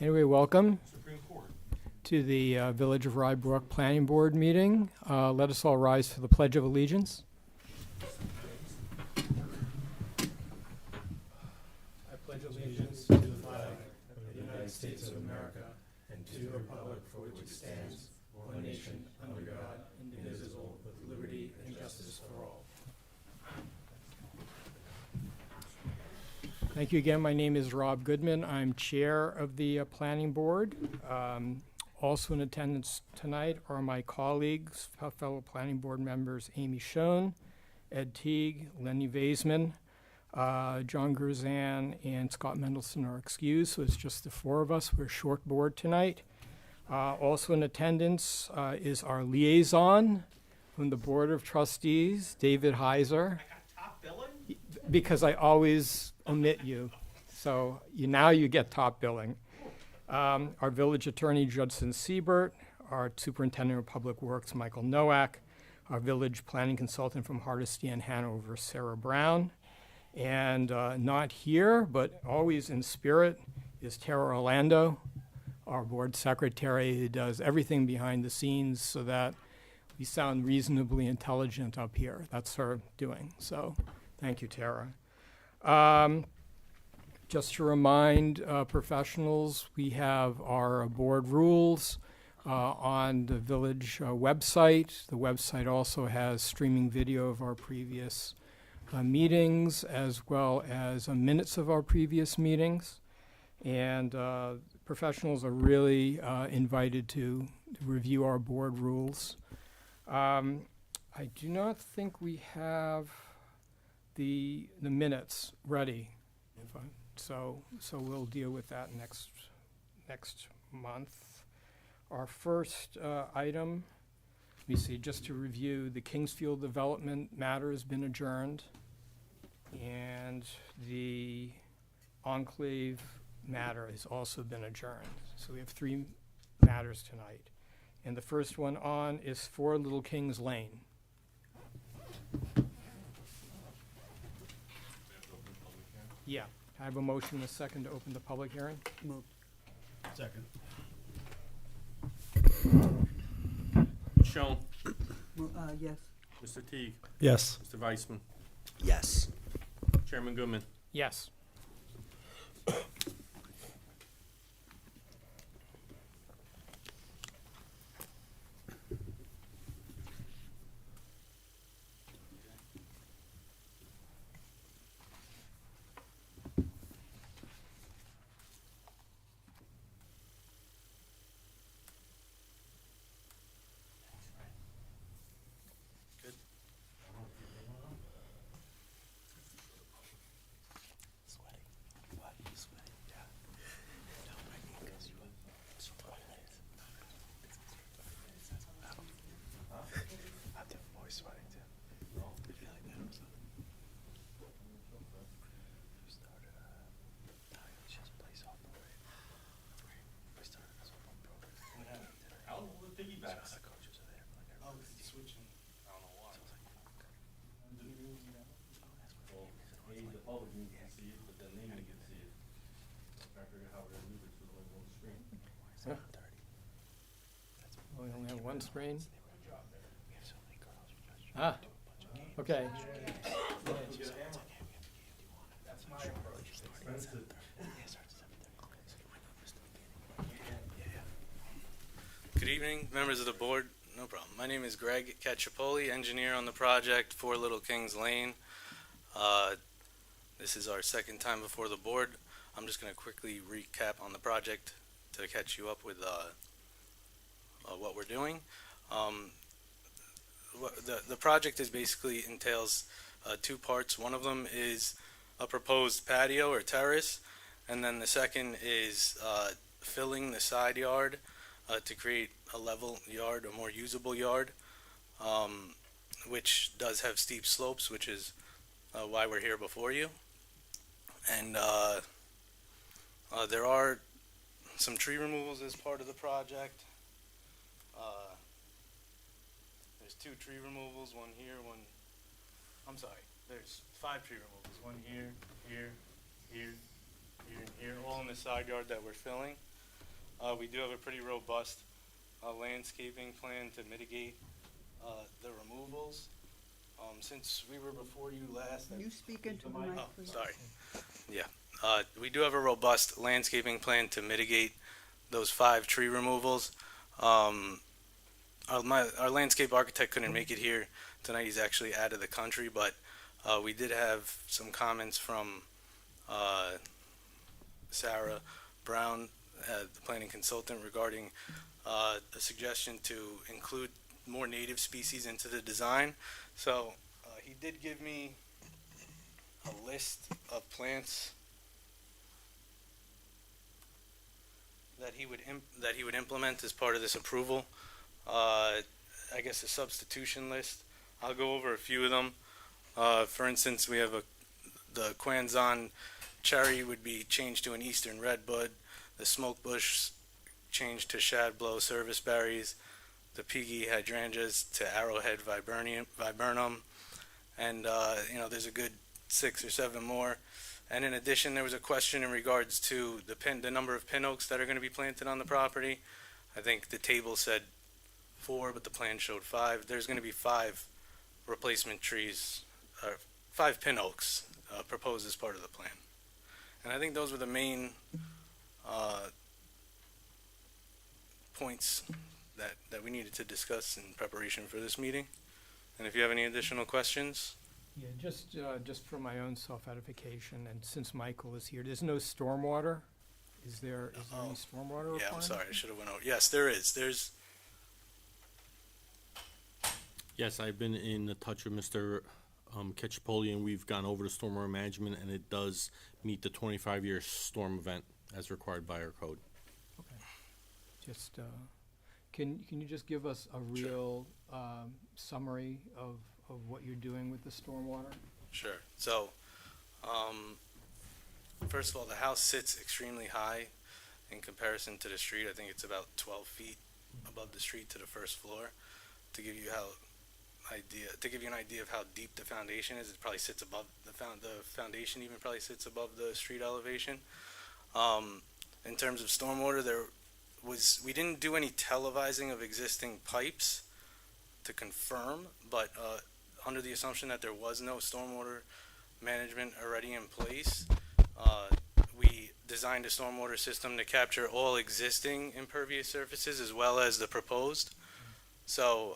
Anyway, welcome Supreme Court. to the Village of Rye Brook Planning Board meeting. Let us all rise for the Pledge of Allegiance. I pledge allegiance to the flag of the United States of America and to the republic for which it stands, one nation, under God, indivisible, with liberty and justice for all. Thank you again. My name is Rob Goodman. I'm chair of the Planning Board. Also in attendance tonight are my colleagues, fellow Planning Board members Amy Schoen, Ed Teague, Lenny Vaisman, John Gerzan, and Scott Mendelson are excused, so it's just the four of us. We're a short board tonight. Also in attendance is our liaison from the Board of Trustees, David Heiser. I got top billing? Because I always omit you, so now you get top billing. Our village attorney, Judson Siebert, our superintendent of public works, Michael Nowak, our village planning consultant from Hardesty and Hanover, Sarah Brown, and not here, but always in spirit, is Tara Orlando, our board secretary, who does everything behind the scenes so that we sound reasonably intelligent up here. That's her doing, so thank you, Tara. Just to remind professionals, we have our board rules on the village website. The website also has streaming video of our previous meetings as well as minutes of our previous meetings. And professionals are really invited to review our board rules. I do not think we have the minutes ready. So we'll deal with that next month. Our first item, let me see, just to review, the Kingsfield development matter has been adjourned, and the Enclave matter has also been adjourned. So we have three matters tonight. And the first one on is 4 Little Kings Lane. Yeah. I have a motion and a second to open the public hearing. Moved. Second. Schoen. Yes. Mr. Teague. Yes. Mr. Weissman. Yes. Chairman Goodman. Yes. How will the piggybacks? Oh, because he's switching. I don't know why. Well, the public needs to see it, but then they need to see it. I'm trying to figure out how we're gonna move it to the one screen. We only have one screen. Good job there. Okay. That's my approach. Expensive. Good evening, members of the board. No problem. My name is Greg Cacciapoli, engineer on the project for Little Kings Lane. This is our second time before the board. I'm just going to quickly recap on the project to catch you up with what we're doing. The project is basically entails two parts. One of them is a proposed patio or terrace, and then the second is filling the side yard to create a level yard, a more usable yard, which does have steep slopes, which is why we're here before you. And there are some tree removals as part of the project. There's 2 tree removals, one here, there's 5 tree removals, one here, here, and here, all in the side yard that we're filling. We do have a pretty robust landscaping plan to mitigate the removals. Since we were before you last, Can you speak into the mic, oh, please? sorry. Yeah, we do have a robust landscaping plan to mitigate those 5 tree removals. Our landscape architect couldn't make it here tonight. He's actually out of the country, but we did have some comments from Sarah Brown, the planning consultant, regarding a suggestion to include more native species into the design. So he did give me a list of plants that he would implement as part of this approval. I guess a substitution list. I'll go over a few of them. For instance, we have the Quanzon cherry would be changed to an eastern redbud. The smoke bush changed to shadblow service berries. The Piggy hydrangeas to arrowhead viburnum. And, there's a good 6 or 7 more. And in addition, there was a question in regards to the number of pin oaks that are going to be planted on the property. I think the table said 4, but the plan showed 5. There's going to be 5 replacement trees, 5 pin oaks proposed as part of the plan. And I think those were the main points that we needed to discuss in preparation for this meeting. And if you have any additional questions. Yeah, just for my own self-edification, and since Michael is here, there's no stormwater? Is there any stormwater requirement? Yeah, I'm sorry, I should have went over. Yes, there is. Yes, I've been in touch with Mr. Ketchapoli, and we've gone over the stormwater management, and it does meet the 25-year storm event as required by our code. Okay. Just, can you just give us a real summary of what you're doing with the stormwater? Sure. So, first of all, the house sits extremely high in comparison to the street. I think it's about 12 feet above the street to the first floor. To give you an idea of how deep the foundation is, it probably sits above the foundation even probably sits above the street elevation. In terms of stormwater, we didn't do any televising of existing pipes to confirm, but under the assumption that there was no stormwater management already in place, we designed a stormwater system to capture all existing impervious surfaces as well as the proposed. So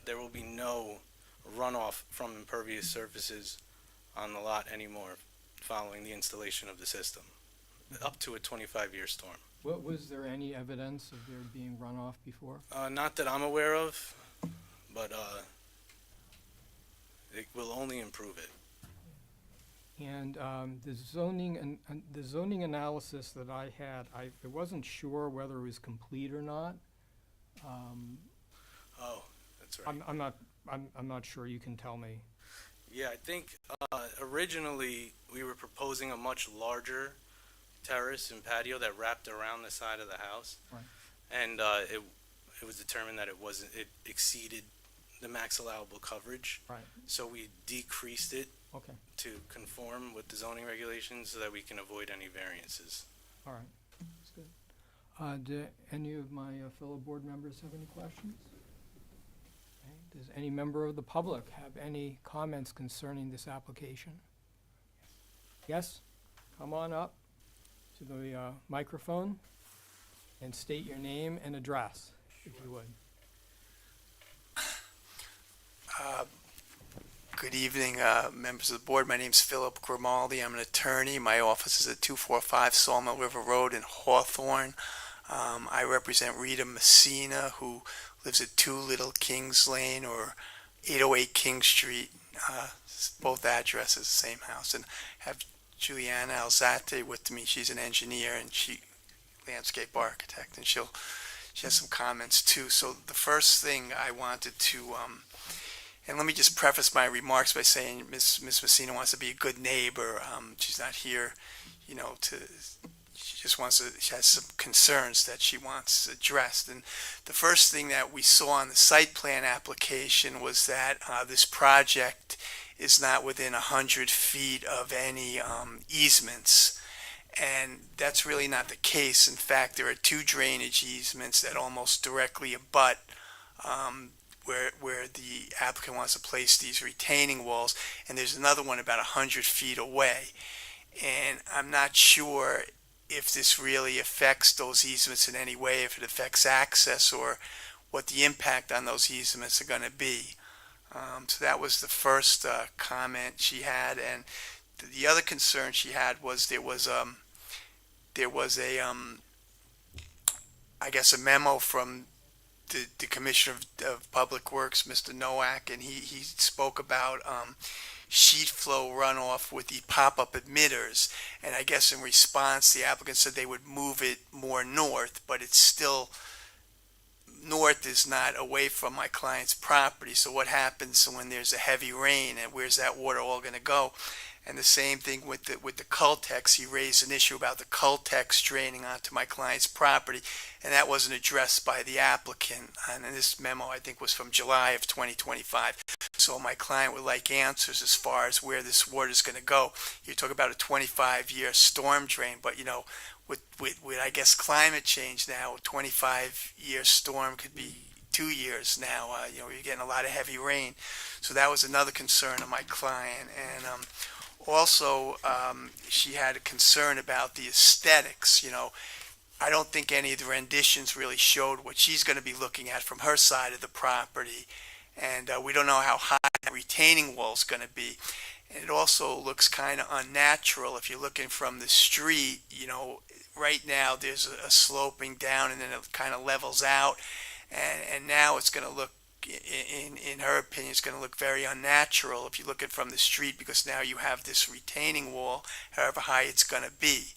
there will be no runoff from impervious surfaces on the lot anymore following the installation of the system, up to a 25-year storm. Was there any evidence of there being runoff before? Not that I'm aware of, but it will only improve it. And the zoning analysis that I had, I wasn't sure whether it was complete or not. Oh, that's right. I'm not sure. You can tell me. Yeah, I think originally we were proposing a much larger terrace and patio that wrapped around the side of the house. Right. And it was determined that it exceeded the max allowable coverage. Right. So we decreased it Okay. to conform with the zoning regulations so that we can avoid any variances. All right. That's good. Do any of my fellow board members have any questions? Okay. Does any member of the public have any comments concerning this application? Yes? Come on up to the microphone and state your name and address, if you would. Good evening, members of the board. My name's Philip Grimaldi. I'm an attorney. My office is at 245 Sawmill River Road in Hawthorne. I represent Rita Messina, who lives at 2 Little Kings Lane or 808 King Street. Both addresses, same house. And have Juliana Alzate with me. She's an engineer and landscape architect, and she has some comments too. So the first thing I wanted to and let me just preface my remarks by saying Miss Messina wants to be a good neighbor. She's not here, she has some concerns that she wants addressed. And the first thing that we saw on the site plan application was that this project is not within 100 feet of any easements. And that's really not the case. In fact, there are two drainage easements that almost directly abut where the applicant wants to place these retaining walls, and there's another one about 100 feet away. And I'm not sure if this really affects those easements in any way, if it affects access, or what the impact on those easements are going to be. So that was the first comment she had, and the other concern she had was there was a I guess a memo from the Commissioner of Public Works, Mr. Nowak, and he spoke about sheet flow runoff with the pop-up emitters, and I guess in response the applicant said they would move it more north, but it's still north is not away from my client's property. So what happens when there's a heavy rain, and where's that water all going to go? And the same thing with the Cultex. He raised an issue about the Cultex draining onto my client's property, and that wasn't addressed by the applicant. And this memo, I think, was from July of 2025. So my client would like answers as far as where this water is going to go. You talk about a 25-year storm drain, but you know, with I guess climate change now, a 25-year storm could be 2 years now. You know, you're getting a lot of heavy rain. So that was another concern of my client. And also, she had a concern about the aesthetics. You know, I don't think any of the renditions really showed what she's going to be looking at from her side of the property. And we don't know how high that retaining wall is going to be. And it also looks kind of unnatural if you're looking from the street. You know, right now there's a sloping down, and then it kind of levels out. And now it's going to look, in her opinion, it's going to look very unnatural if you look at it from the street, because now you have this retaining wall, however high it's going to be.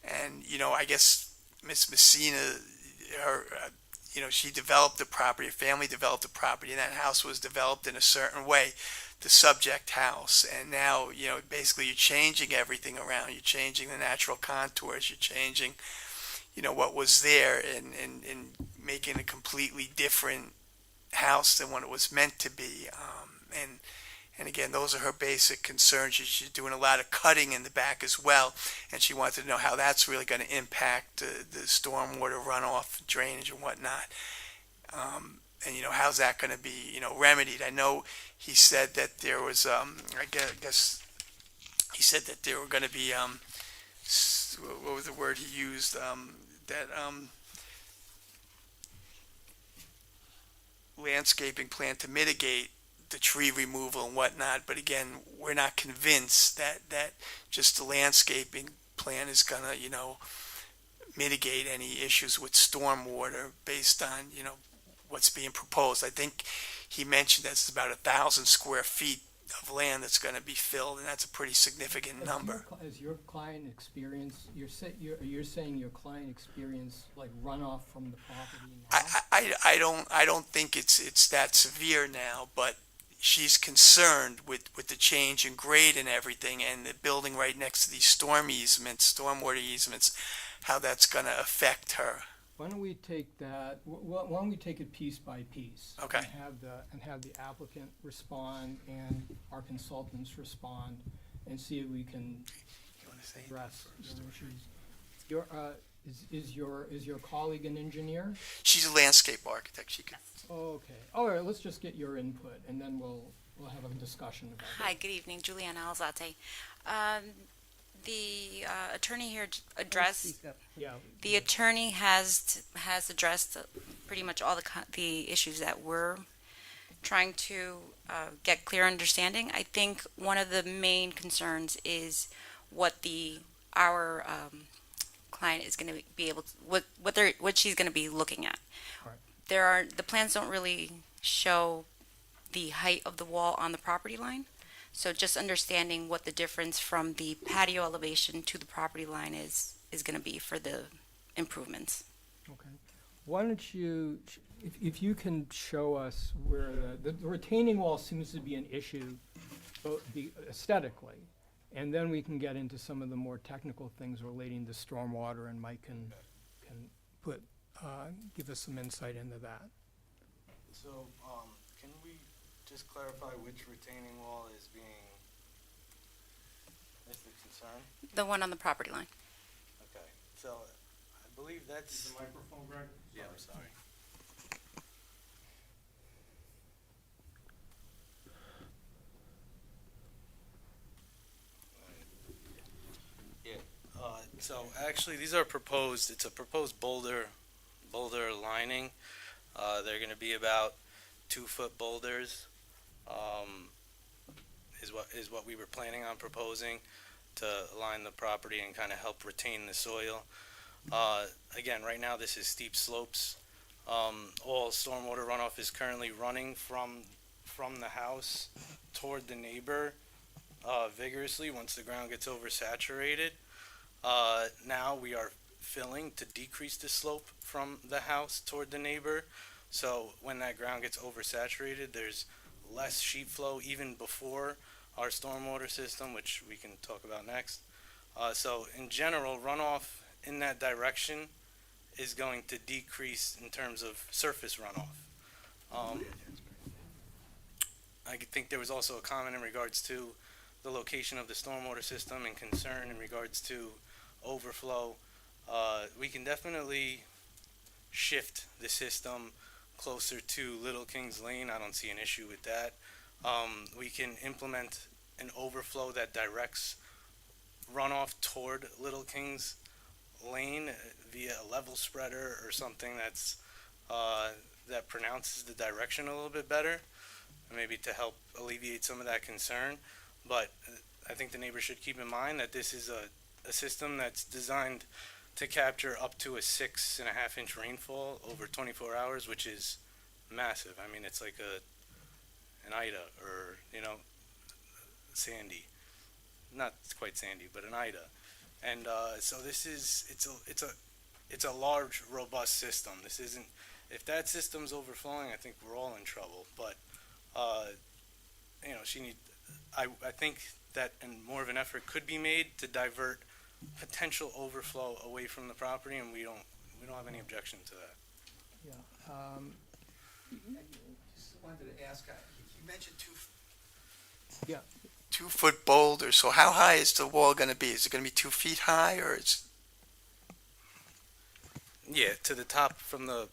And, you know, I guess Miss Messina, you know, she developed the property, her family developed the property, and that house was developed in a certain way, the subject house. And now, you know, basically you're changing everything around. You're changing the natural contours. You're changing, you know, what was there, and making a completely different house than what it was meant to be. And again, those are her basic concerns. She's doing a lot of cutting in the back as well, and she wanted to know how that's really going to impact the stormwater runoff, drainage, and whatnot. And you know, how's that going to be, you know, remedied? I know he said that there was, I guess he said that there were going to be, what was the word he used? Landscaping plan to mitigate the tree removal and whatnot, but again, we're not convinced that just the landscaping plan is gonna, you know, mitigate any issues with stormwater based on, you know, what's being proposed. I think he mentioned that's about 1,000 square feet of land that's going to be filled, and that's a pretty significant number. As your client experience, you're saying your client experience like runoff from the property now? I don't think it's that severe now, but she's concerned with the change in grade and everything, and the building right next to these stormwater easements, how that's going to affect her. Why don't we take that? Why don't we take it piece by piece? Okay. And have the applicant respond and our consultants respond, and see if we can You want to say? address your issues. Is your colleague an engineer? She's a landscape architect. She could. Okay. All right. Let's just get your input, and then we'll have a discussion about it. Hi, good evening, Juliana Alzate. The attorney here addressed. Yeah. The attorney has addressed pretty much all the issues that we're trying to get clear understanding. I think one of the main concerns is what our client is going to be able to, what she's going to be looking at. Right. The plans don't really show the height of the wall on the property line. So just understanding what the difference from the patio elevation to the property line is going to be for the improvements. Okay. Why don't you, if you can show us where the retaining wall seems to be an issue, both aesthetically, and then we can get into some of the more technical things relating to stormwater, and Mike can give us some insight into that. So, can we just clarify which retaining wall is the concern? The one on the property line. Okay, so I believe Is that's, the microphone, Greg? yeah, I'm sorry. Yeah, so actually, these are proposed, it's a proposed boulder lining. They're gonna be about 2-foot boulders, is what we were planning on proposing to line the property and kind of help retain the soil. Again, right now, this is steep slopes. All stormwater runoff is currently running from the house toward the neighbor vigorously once the ground gets oversaturated. Now we are filling to decrease the slope from the house toward the neighbor. So when that ground gets oversaturated, there's less sheet flow even before our stormwater system, which we can talk about next. So in general, runoff in that direction is going to decrease in terms of surface runoff. I think there was also a comment in regards to the location of the stormwater system and concern in regards to overflow. We can definitely shift the system closer to Little Kings Lane. I don't see an issue with that. We can implement an overflow that directs runoff toward Little Kings Lane via a level spreader or something that pronounces the direction a little bit better, maybe to help alleviate some of that concern. But I think the neighbors should keep in mind that this is a system that's designed to capture up to a 6.5-inch rainfall over 24 hours, which is massive. I mean, it's like an Ida or, Sandy. Not quite Sandy, but an Ida. And so it's a large, robust system. This isn't, if that system's overflowing, I think we're all in trouble. But, I think that more of an effort could be made to divert potential overflow away from the property, and we don't have any objection to that. Yeah. Just wanted to ask, you mentioned Yeah. 2-foot boulders, so how high is the wall gonna be? Is it gonna be 2 feet high, or it's? Yeah, to the top from the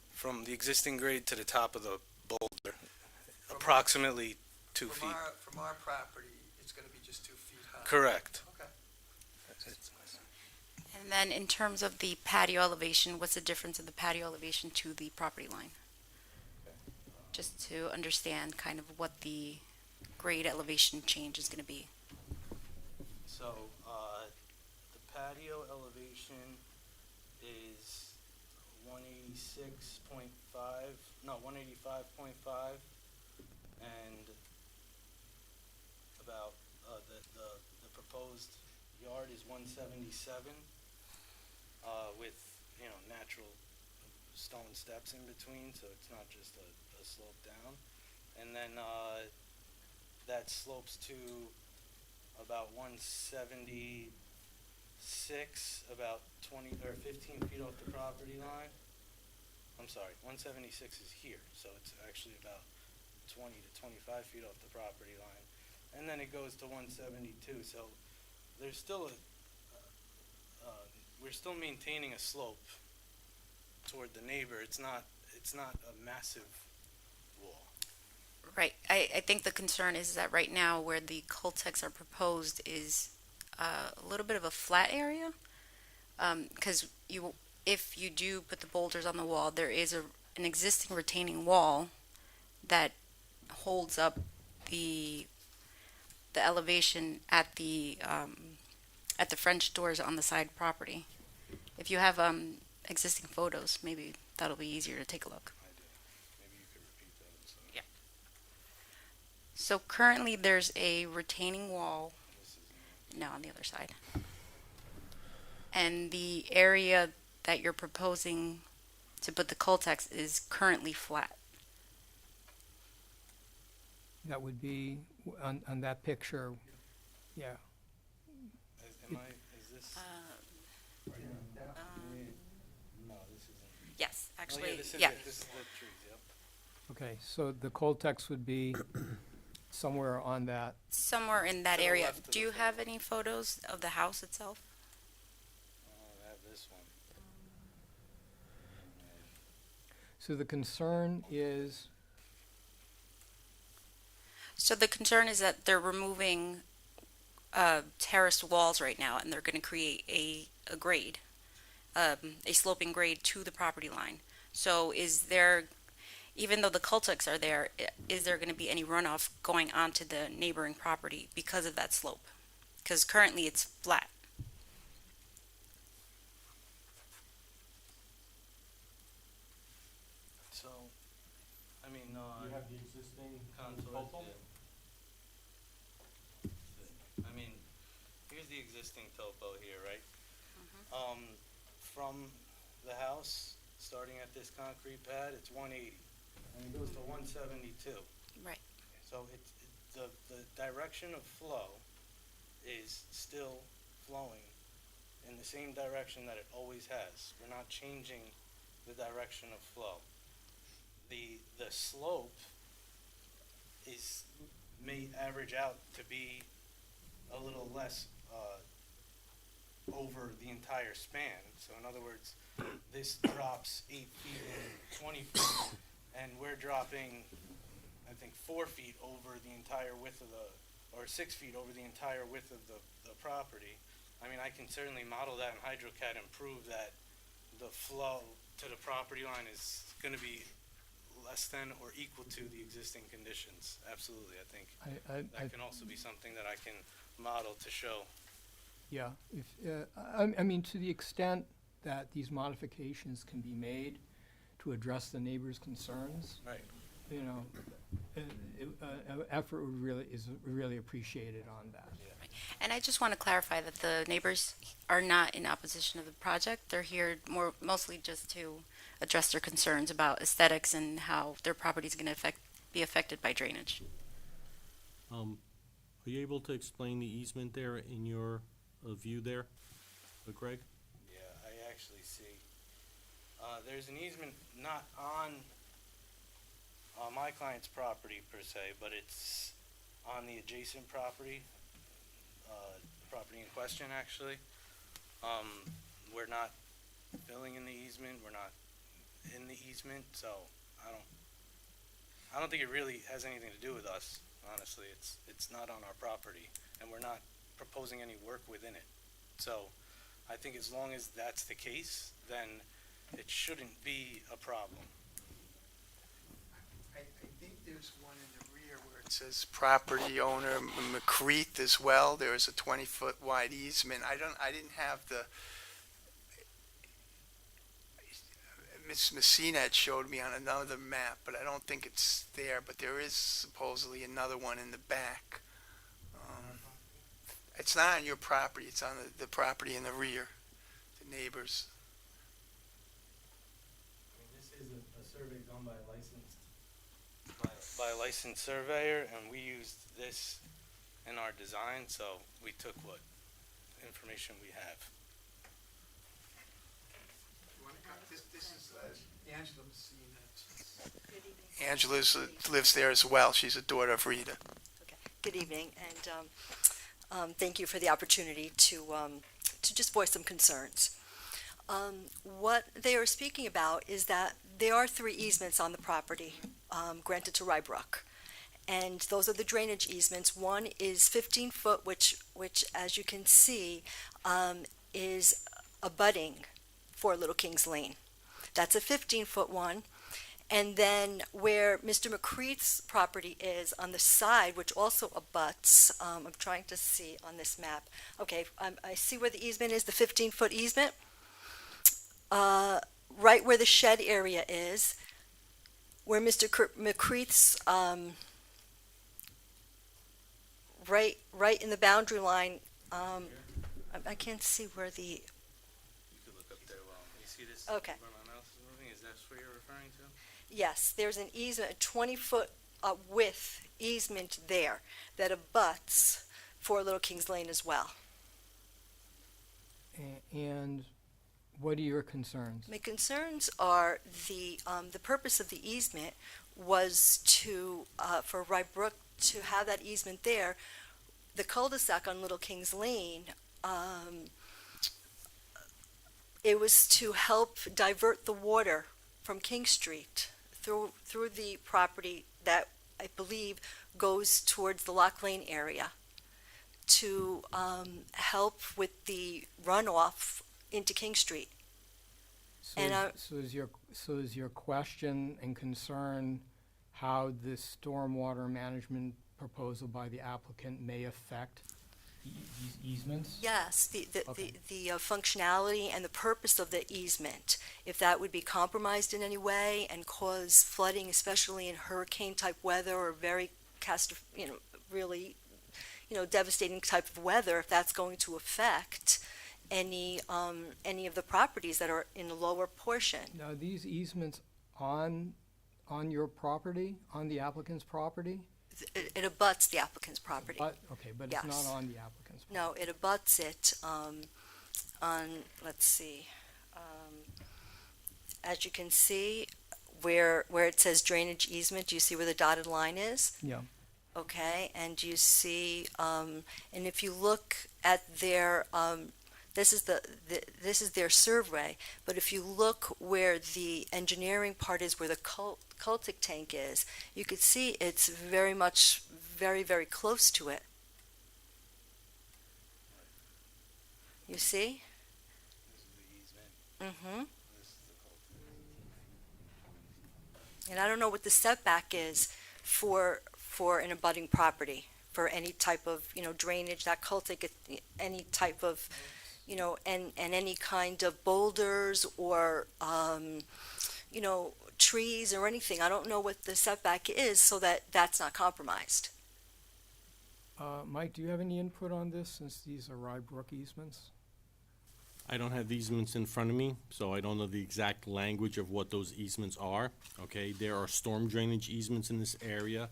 existing grade to the top of the boulder, approximately 2 feet. From our property, it's gonna be just 2 feet high? Correct. Okay. And then in terms of the patio elevation, what's the difference of the patio elevation to the property line? Just to understand kind of what the grade elevation change is going to be. So, the patio elevation is 185.5, and about, the proposed yard is 177, with, natural stone steps in between, so it's not just a slope down. And then, that slopes to about 176, about 20 or 15 feet off the property line. I'm sorry, 176 is here, so it's actually about 20 to 25 feet off the property line. And then it goes to 172, so there's still we're still maintaining a slope toward the neighbor. It's not a massive wall. Right. I think the concern is that right now where the cul-de-sacs are proposed is a little bit of a flat area. Because if you do put the boulders on the wall, there is an existing retaining wall that holds up the elevation at the French doors on the side property. If you have existing photos, maybe that'll be easier to take a look. I do. Maybe you could repeat that. So Yeah. So currently there's a retaining wall, this is no, on the other side. And the area that you're proposing to put the cul-de-sacs is currently flat. That would be on that picture. Yeah. Is this? No, this isn't. Yes, Oh, actually, yeah, this is yeah. it. This is the trees, yep. Okay. So the Coltex would be somewhere on that. Somewhere in that To the area. left of Do the you have photo. any photos of the house itself? So the concern is, So the concern is that they're removing terraced walls right now, and they're going to create a grade, a sloping grade to the property line. So is there, even though the cul-de-sacs are there, is there going to be any runoff going onto the neighboring property because of that slope? Because currently it's flat. So, I mean, You have the existing contours, topo? I mean, here's the existing topo here, right? From the house, starting at this concrete pad, it's 180, and it goes to 172. Right. So the direction of flow is still flowing in the same direction that it always has. We're not changing the direction of flow. The slope may average out to be a little less over the entire span. So in other words, this drops 8 feet and 20 feet, and we're dropping, I think, 4 feet over the entire width of or 6 feet over the entire width of the property. I mean, I can certainly model that in HydroCAD and prove that the flow to the property line is going to be less than or equal to the existing conditions. Absolutely, I think I that can also be something that I can model to show. yeah, if, I mean, to the extent that these modifications can be made to address the neighbors' concerns, Right. you know, effort is really appreciated on that. And I just want to clarify that the neighbors are not in opposition to the project. They're here mostly just to address their concerns about aesthetics and how their property is going to be affected by drainage. Are you able to explain the easement there in your view there, Greg? Yeah, I actually see. There's an easement not on my client's property per se, but it's on the adjacent property, property in question actually. We're not filling in the easement, we're not in the easement, so I don't think it really has anything to do with us, honestly. It's not on our property, and we're not proposing any work within it. So I think as long as that's the case, then it shouldn't be a problem. I think there's one in the rear where it says property owner McCreath as well. There is a 20-foot wide easement. I didn't have the, Ms. Messina had showed me on another map, but I don't think it's there. But there is supposedly another one in the back. It's not on your property. It's on the property in the rear, the neighbors. I mean, this is a survey done by a licensed surveyor, and we used this in our design, so we took what information we have. This is Angela Messina. Angela lives there as well. She's a daughter of Rita. Okay. Good evening, and thank you for the opportunity to just voice some concerns. What they are speaking about is that there are 3 easements on the property granted to Rybrook, and those are the drainage easements. One is 15 foot, which as you can see, is abutting for Little Kings Lane. That's a 15-foot one. And then where Mr. McCreath's property is on the side, which also abuts, I'm trying to see on this map. Okay, I see where the easement is, the 15-foot easement. Right where the shed area is, where Mr. McCreath's, right in the boundary line, I can't see where the, You could look up there. You see this? Okay. Where my mouse is moving? Is that what you're referring to? yes, there's an easement, a 20-foot width easement there that abuts for Little Kings Lane as well. And what are your concerns? My concerns are the purpose of the easement was to, for Rybrook to have that easement there. The cul-de-sac on Little Kings Lane, it was to help divert the water from King Street through the property that I believe goes towards the Lock Lane area to help with the runoff into King Street. So, And so is your question and concern how this stormwater management proposal by the applicant may affect these easements? Yes, Okay. the functionality and the purpose of the easement, if that would be compromised in any way and cause flooding, especially in hurricane-type weather or very really, devastating type of weather, if that's going to affect any of the properties that are in the lower portion. Now, are these easements on your property, on the applicant's property? It abuts the applicant's property. Okay, but it's Yes. not on the applicant's. No, it abuts it let's see, as you can see, where it says drainage easement, do you see where the dotted line is? Yeah. Okay, and you see, and if you look at their, this is this is their survey, but if you look where the engineering part is, where the cultic tank is, you could see it's very much, very, very close to it. You see? Mm-hmm. And I don't know what the setback is for an abutting property, for any type of, drainage, that cultic, any type of, and any kind of boulders or, trees or anything. I don't know what the setback is so that that's not compromised. Mike, do you have any input on this, since these are Rybrook easements? I don't have the easements in front of me, so I don't know the exact language of what those easements are, okay? There are storm drainage easements in this area,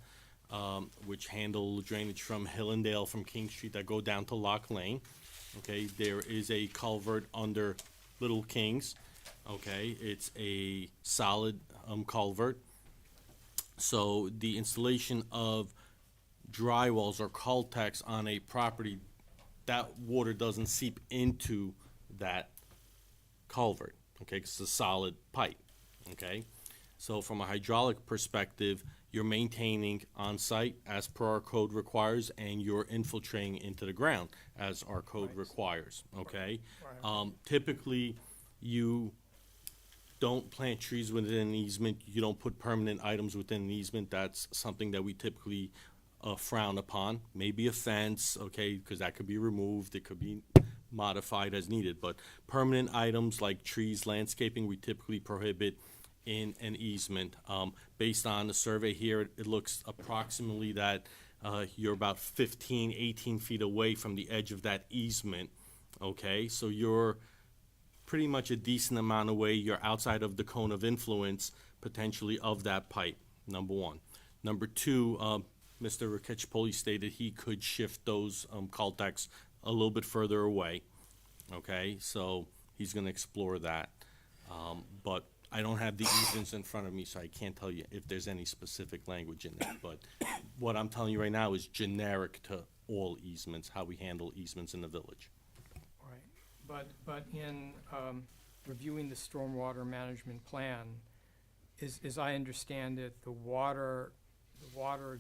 which handle drainage from Hillendale, from King Street, that go down to Lock Lane, okay? There is a culvert under Little Kings, okay? It's a solid culvert. So the installation of dry wells or cultex on a property, that water doesn't seep into that culvert, okay, 'cause it's a solid pipe, okay? So from a hydraulic perspective, you're maintaining on-site as per our code requires, and you're infiltrating into the ground as our code requires, okay? Typically, you don't plant trees within an easement, you don't put permanent items within an easement. That's something that we typically frown upon. Maybe a fence, okay, because that could be removed, it could be modified as needed, but permanent items like trees, landscaping, we typically prohibit in an easement. Based on the survey here, it looks approximately that you're about 15, 18 feet away from the edge of that easement, okay? So you're pretty much a decent amount away. You're outside of the cone of influence, potentially, of that pipe, number one. Number two, Mr. Ricchipoli stated he could shift those cultex a little bit further away, okay? So he's gonna explore that. But I don't have the easements in front of me, so I can't tell you if there's any specific language in there. But what I'm telling you right now is generic to all easements, how we handle easements in the village. Right, but in reviewing the stormwater management plan, as I understand it, the water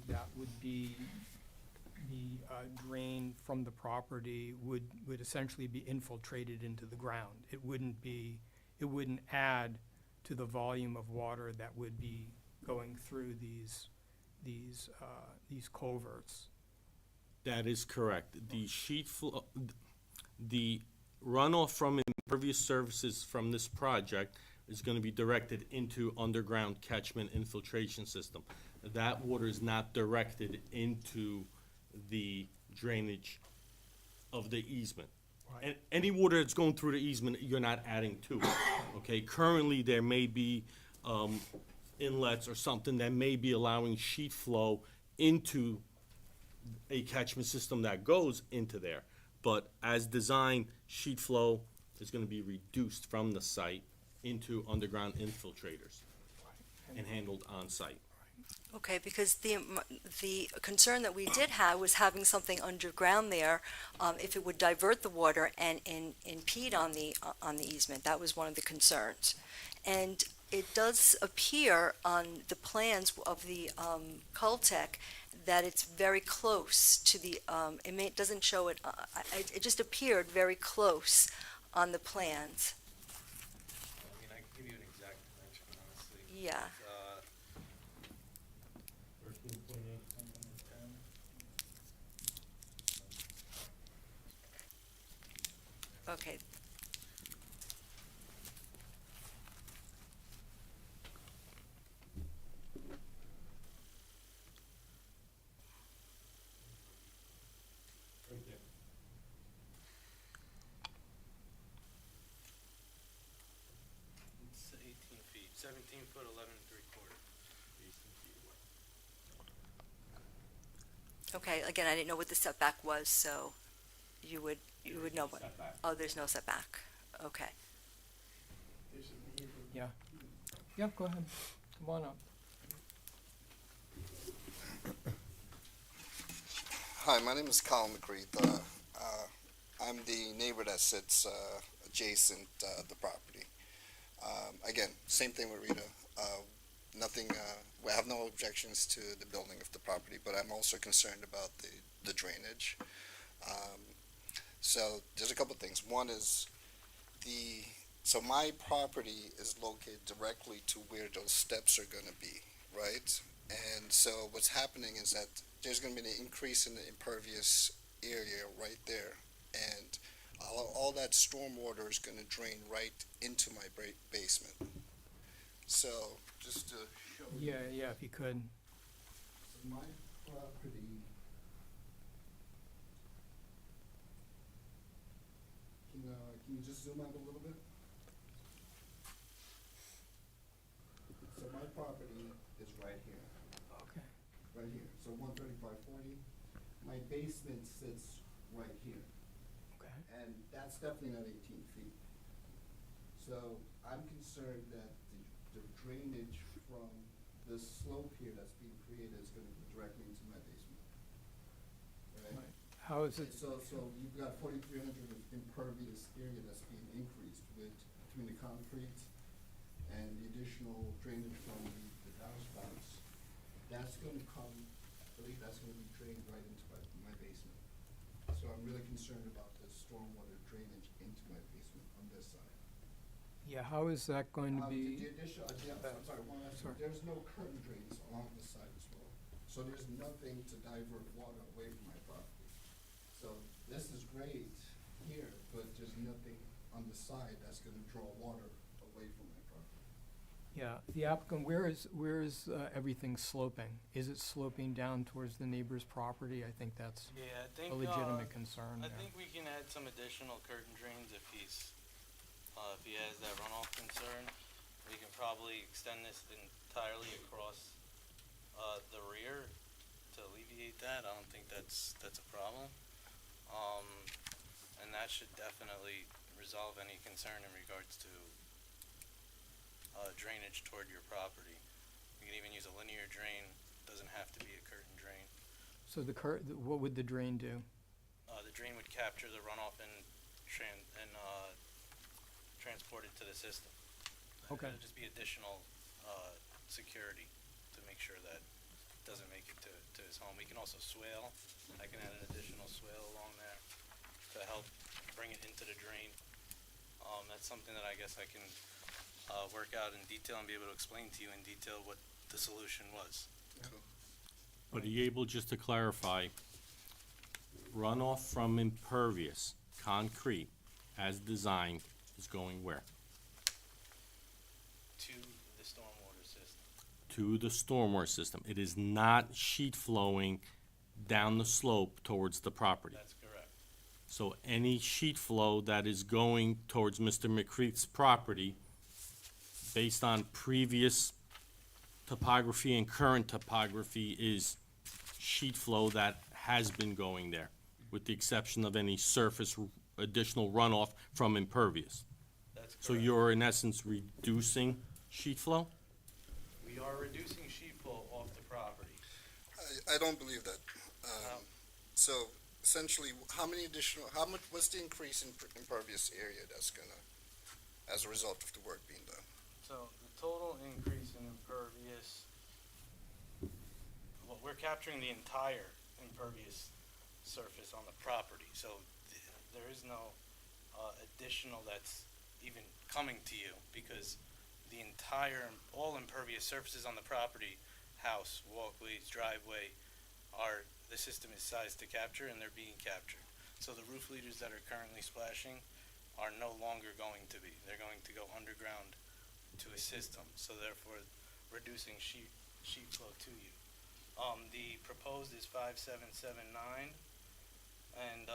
that would be drained from the property would essentially be infiltrated into the ground. It wouldn't add to the volume of water that would be going through these culverts. That is correct. The sheet flow, the runoff from impervious surfaces from this project is gonna be directed into underground catchment infiltration system. That water is not directed into the drainage of the easement. And any water that's going through the easement, you're not adding to it, okay? Currently, there may be inlets or something that may be allowing sheet flow into a catchment system that goes into there. But as designed, sheet flow is gonna be reduced from the site into underground infiltrators and handled on-site. Okay, because the concern that we did have was having something underground there, if it would divert the water and impede on the easement. That was one of the concerns. And it does appear on the plans of the Cultec that it's very close to the, it doesn't show it, it just appeared very close on the plans. I mean, I can give you an exact dimension, honestly. Yeah. 13.8. Okay. Right there. It's 18 feet, 17 foot, 11 and 3/4. Okay, again, I didn't know what the setback was, so you would know what, Setback. oh, there's no setback. Okay. Yeah. Yeah, go ahead. Come on up. Hi, my name is Colin McCreath. I'm the neighbor that sits adjacent the property. Again, same thing with Rita. Nothing. We have no objections to the building of the property, but I'm also concerned about the drainage. So there's a couple things. One is so my property is located directly to where those steps are going to be, right? And so what's happening is that there's going to be an increase in the impervious area right there. And all that storm water is going to drain right into my basement. So just to show you. Yeah, if you could. So my property. Can you just zoom out a little bit? So my property is right here. Okay. Right here, so 13540. My basement sits right here, Okay. and that's definitely not 18 feet. So I'm concerned that the drainage from this slope here that's being created is gonna go directly into my basement. Right? Right. How is it? So you've got 4,300 of impervious area that's being increased between the concrete and the additional drainage from the downspouts. That's gonna come, I believe that's gonna be drained right into my basement. So I'm really concerned about the stormwater drainage into my basement on this side. Yeah, how is that going to The be? addition, I'm sorry, one last thing. Sorry. There's no curtain drains along this side as well. So there's nothing to divert water away from my property. So this is great here, but there's nothing on the side that's gonna draw water away from my property. Yeah, the applicant, where is everything sloping? Is it sloping down towards the neighbor's property? I think that's Yeah, I think a legitimate concern I there. think we can add some additional curtain drains if he has that runoff concern. We can probably extend this entirely across the rear to alleviate that. I don't think that's a problem. And that should definitely resolve any concern in regards to drainage toward your property. You can even use a linear drain. Doesn't have to be a curtain drain. So what would the drain do? The drain would capture the runoff and transport it to the system. Okay. It'll just be additional security to make sure that it doesn't make it to his home. We can also swale. I can add an additional swale along there to help bring it into the drain. That's something that I guess I can work out in detail and be able to explain to you in detail what the solution was. But are you able just to clarify, runoff from impervious concrete as designed is going where? To the stormwater system. To the stormwater system. It is not sheet flowing down the slope towards the property. That's correct. So any sheet flow that is going towards Mr. McCreath's property, based on previous topography and current topography, is sheet flow that has been going there, with the exception of any surface additional runoff from impervious. That's correct. So you're in essence reducing sheet flow? We are reducing sheet flow off the property. I don't believe that. Wow. So essentially, what's the increase in impervious area that's gonna, as a result of the work being done? So the total increase in impervious, well, we're capturing the entire impervious surface on the property, so there is no additional that's even coming to you, because the entire, all impervious surfaces on the property, house, walkways, driveway, the system is sized to capture, and they're being captured. So the roof leaders that are currently splashing are no longer going to be. They're going to go underground to a system, so therefore reducing sheet flow to you. The proposed is 5779, and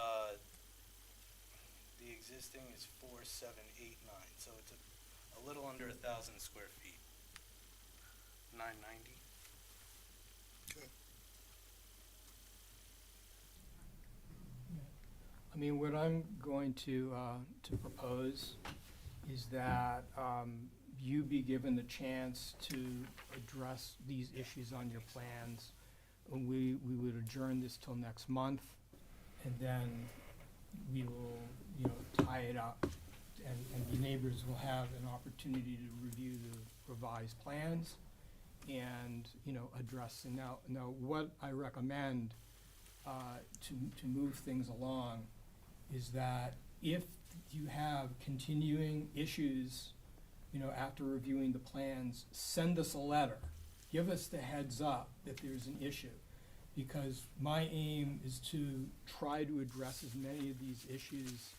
the existing is 4789, so it's a little under 1,000 square feet. 990. I mean, what I'm going to propose is that you be given the chance to address these issues on your plans. And we would adjourn this till next month, and then we will, tie it up, and the neighbors will have an opportunity to review the revised plans and, address. And now what I recommend to move things along is that if you have continuing issues, after reviewing the plans, send us a letter. Give us the heads up that there's an issue, because my aim is to try to address as many of these issues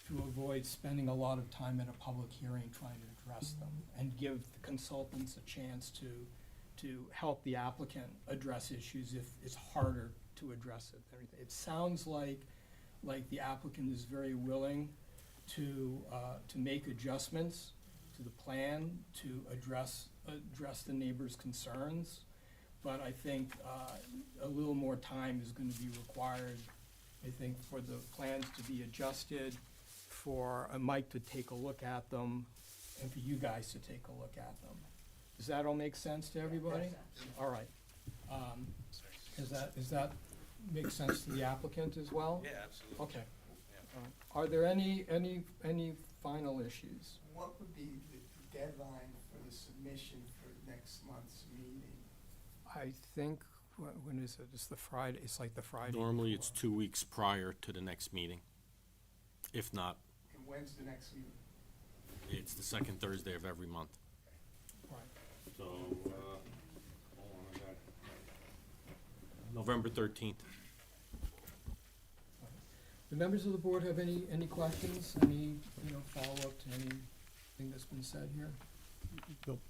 to avoid spending a lot of time at a public hearing trying to address them, and give the consultants a chance to help the applicant address issues if it's harder to address it. It sounds like the applicant is very willing to make adjustments to the plan to address the neighbors' concerns, but I think a little more time is going to be required, I think, for the plans to be adjusted, for Mike to take a look at them, and for you guys to take a look at them. Does that all make sense to everybody? All right. Does that make sense to the applicant as well? Yeah, absolutely. Okay. Are there any final issues? What would be the deadline for the submission for next month's meeting? I think, when is it? It's the Friday, it's like the Friday. Normally, it's before. 2 weeks prior to the next meeting. If not, And when's the next meeting? it's the second Thursday of every month. Right. So, hold on, I got it. November 13th. The members of the board have any questions, any, follow-up to anything that's been said here? Nope.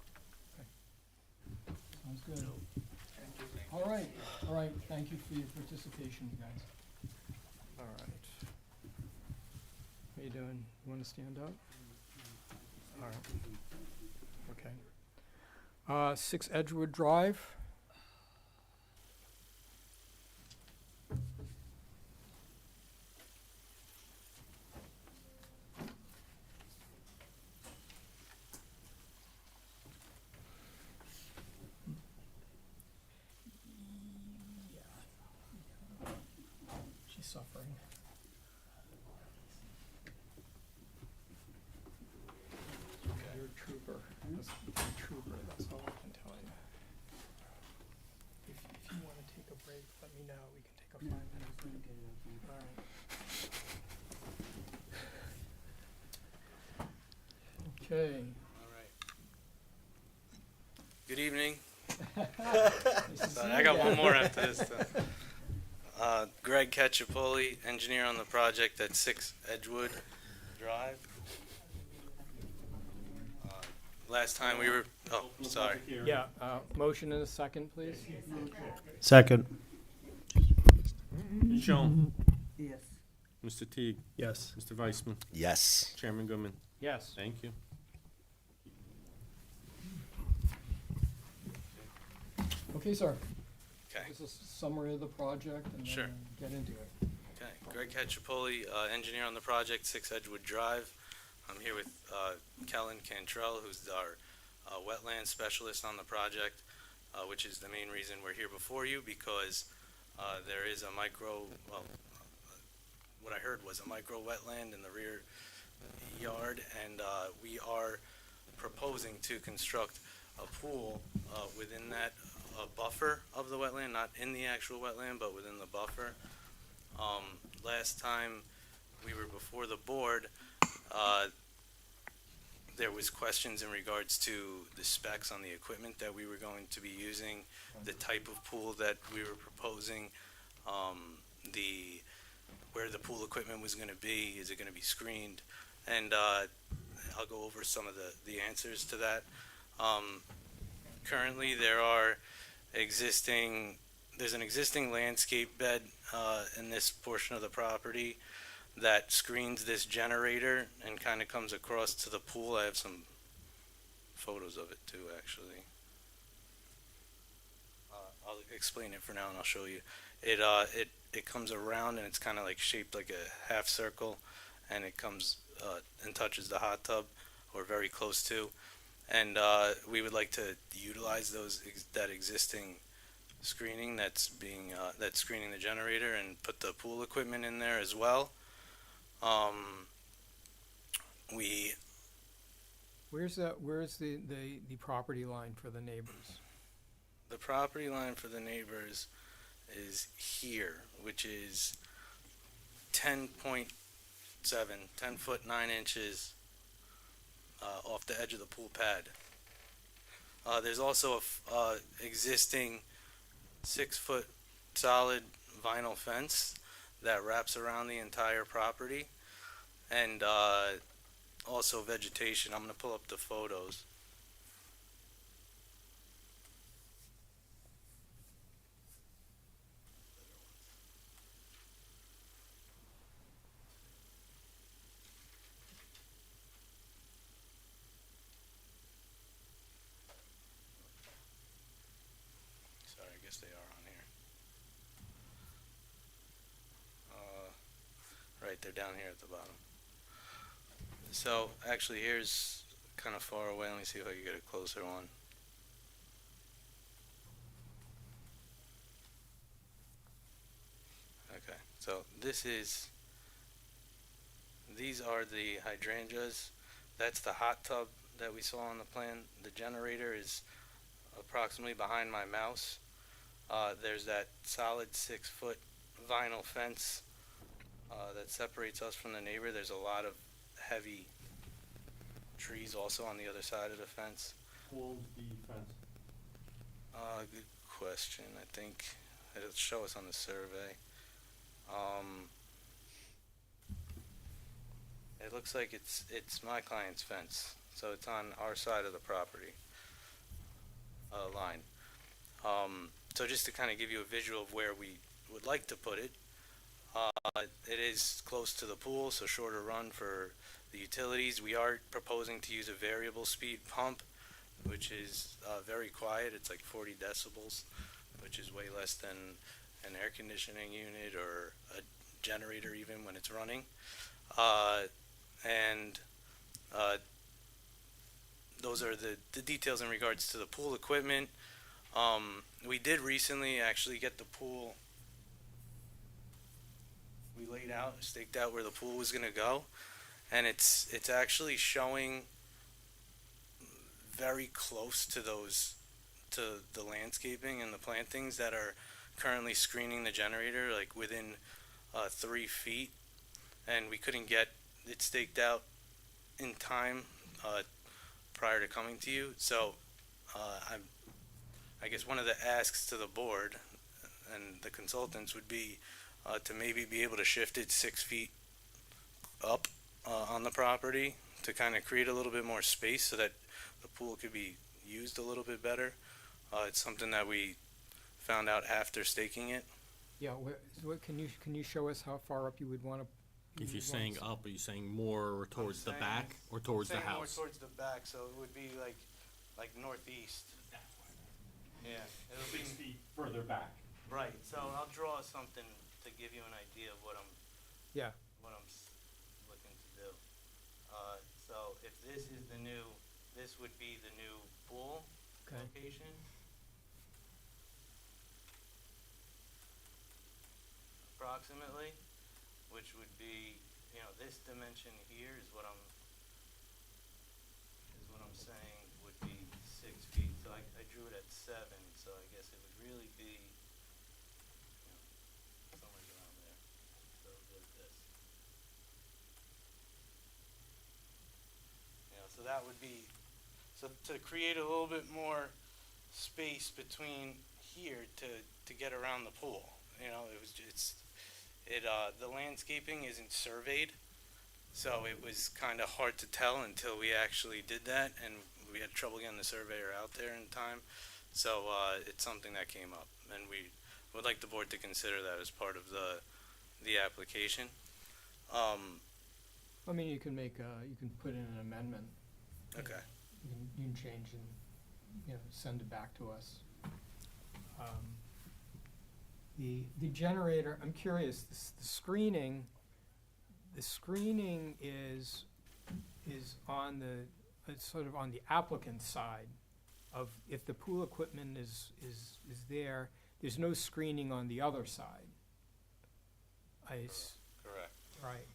Okay. Sounds good. All right, thank you for your participation, you guys. All right. How you doing? You wanna stand up? All right. Okay. 6 Edgewood Drive. She's suffering. You're a trooper. You're a trooper, that's all I can tell you. If you wanna take a break, let me know. We can take a 5-minute break. All right. Okay. All right. Good evening. Nice to see Sorry, you I got again. one more after this. Greg Cacciapoli, engineer on the project at 6 Edgewood Drive. Last time we were, oh, sorry. Yeah, motion and a second, please. Second. Ms. Schoen, Yes. Mr. Teague, Yes. Mr. Weissman, Yes. Chairman Goodman. Yes. Thank you. Okay, sir. Okay. This is a summary of the project, and Sure. then get into it. Okay, Greg Cacciapoli, engineer on the project, 6 Edgewood Drive. I'm here with Kellen Cantrell, who's our wetland specialist on the project, which is the main reason we're here before you, because there is a what I heard was a micro wetland in the rear yard, and we are proposing to construct a pool within that buffer of the wetland, not in the actual wetland, but within the buffer. Last time we were before the board, there was questions in regards to the specs on the equipment that we were going to be using, the type of pool that we were proposing, where the pool equipment was going to be, is it going to be screened, and I'll go over some of the answers to that. Currently, there's an existing landscape bed in this portion of the property that screens this generator and kind of comes across to the pool. I have some photos of it too, actually. I'll explain it for now and I'll show you. It comes around and it's kind of like shaped like a half circle, and it comes and touches the hot tub, or very close to. And we would like to utilize that existing screening that's screening the generator, and put the pool equipment in there as well. Where's the property line for the neighbors? The property line for the neighbors is here, which is 10.7, 10 foot 9 inches off the edge of the pool pad. There's also a existing 6 foot solid vinyl fence that wraps around the entire property, and also vegetation. I'm going to pull up the photos. Sorry, I guess they are on here. Right, they're down here at the bottom. So, actually, here's kind of far away. Let me see if I can get a closer one. Okay, so these are the hydrangeas. That's the hot tub that we saw on the plan. The generator is approximately behind my mouse. There's that solid 6 foot vinyl fence that separates us from the neighbor. There's a lot of heavy trees also on the other side of the fence. Who owns the fence? Good question. I think it'll show us on the survey. It looks like it's my client's fence, so it's on our side of the property line. So just to kind of give you a visual of where we would like to put it, it is close to the pool, so shorter run for the utilities. We are proposing to use a variable speed pump, which is very quiet. It's like 40 decibels, which is way less than an air conditioning unit or a generator even when it's running. Those are the details in regards to the pool equipment. We did recently actually get the pool. We laid out, staked out where the pool was going to go, and it's actually showing very close to the landscaping and the plantings that are currently screening the generator, like within 3 feet, and we couldn't get it staked out in time prior to coming to you. So I guess one of the asks to the board and the consultants would be to maybe be able to shift it 6 feet up on the property to kind of create a little bit more space so that the pool could be used a little bit better. It's something that we found out after staking it. Yeah, can you show us how far up you would want to? If you're saying up, are you saying more towards the back or towards the house? More towards the back, so it would be like northeast. Yeah, it'll be 6 feet further back. right. So I'll draw something to give you an idea of what I'm looking to do. So if this is this would be the new pool location. Approximately, which would be, this dimension here is what I'm what I'm saying would be 6 feet, so I drew it at 7, so I guess it would really be, somewhere around there. So it goes this. So that would be, so to create a little bit more space between here to get around the pool. The landscaping isn't surveyed, so it was kind of hard to tell until we actually did that, and we had trouble getting the surveyor out there in time. So it's something that came up, and we would like the board to consider that as part of the application. I mean, you can you can put in an amendment. Okay. You can change and, send it back to us. The generator, I'm curious, the screening is on it's sort of on the applicant's side of, if the pool equipment is there, there's no screening on the other side. Correct. Right.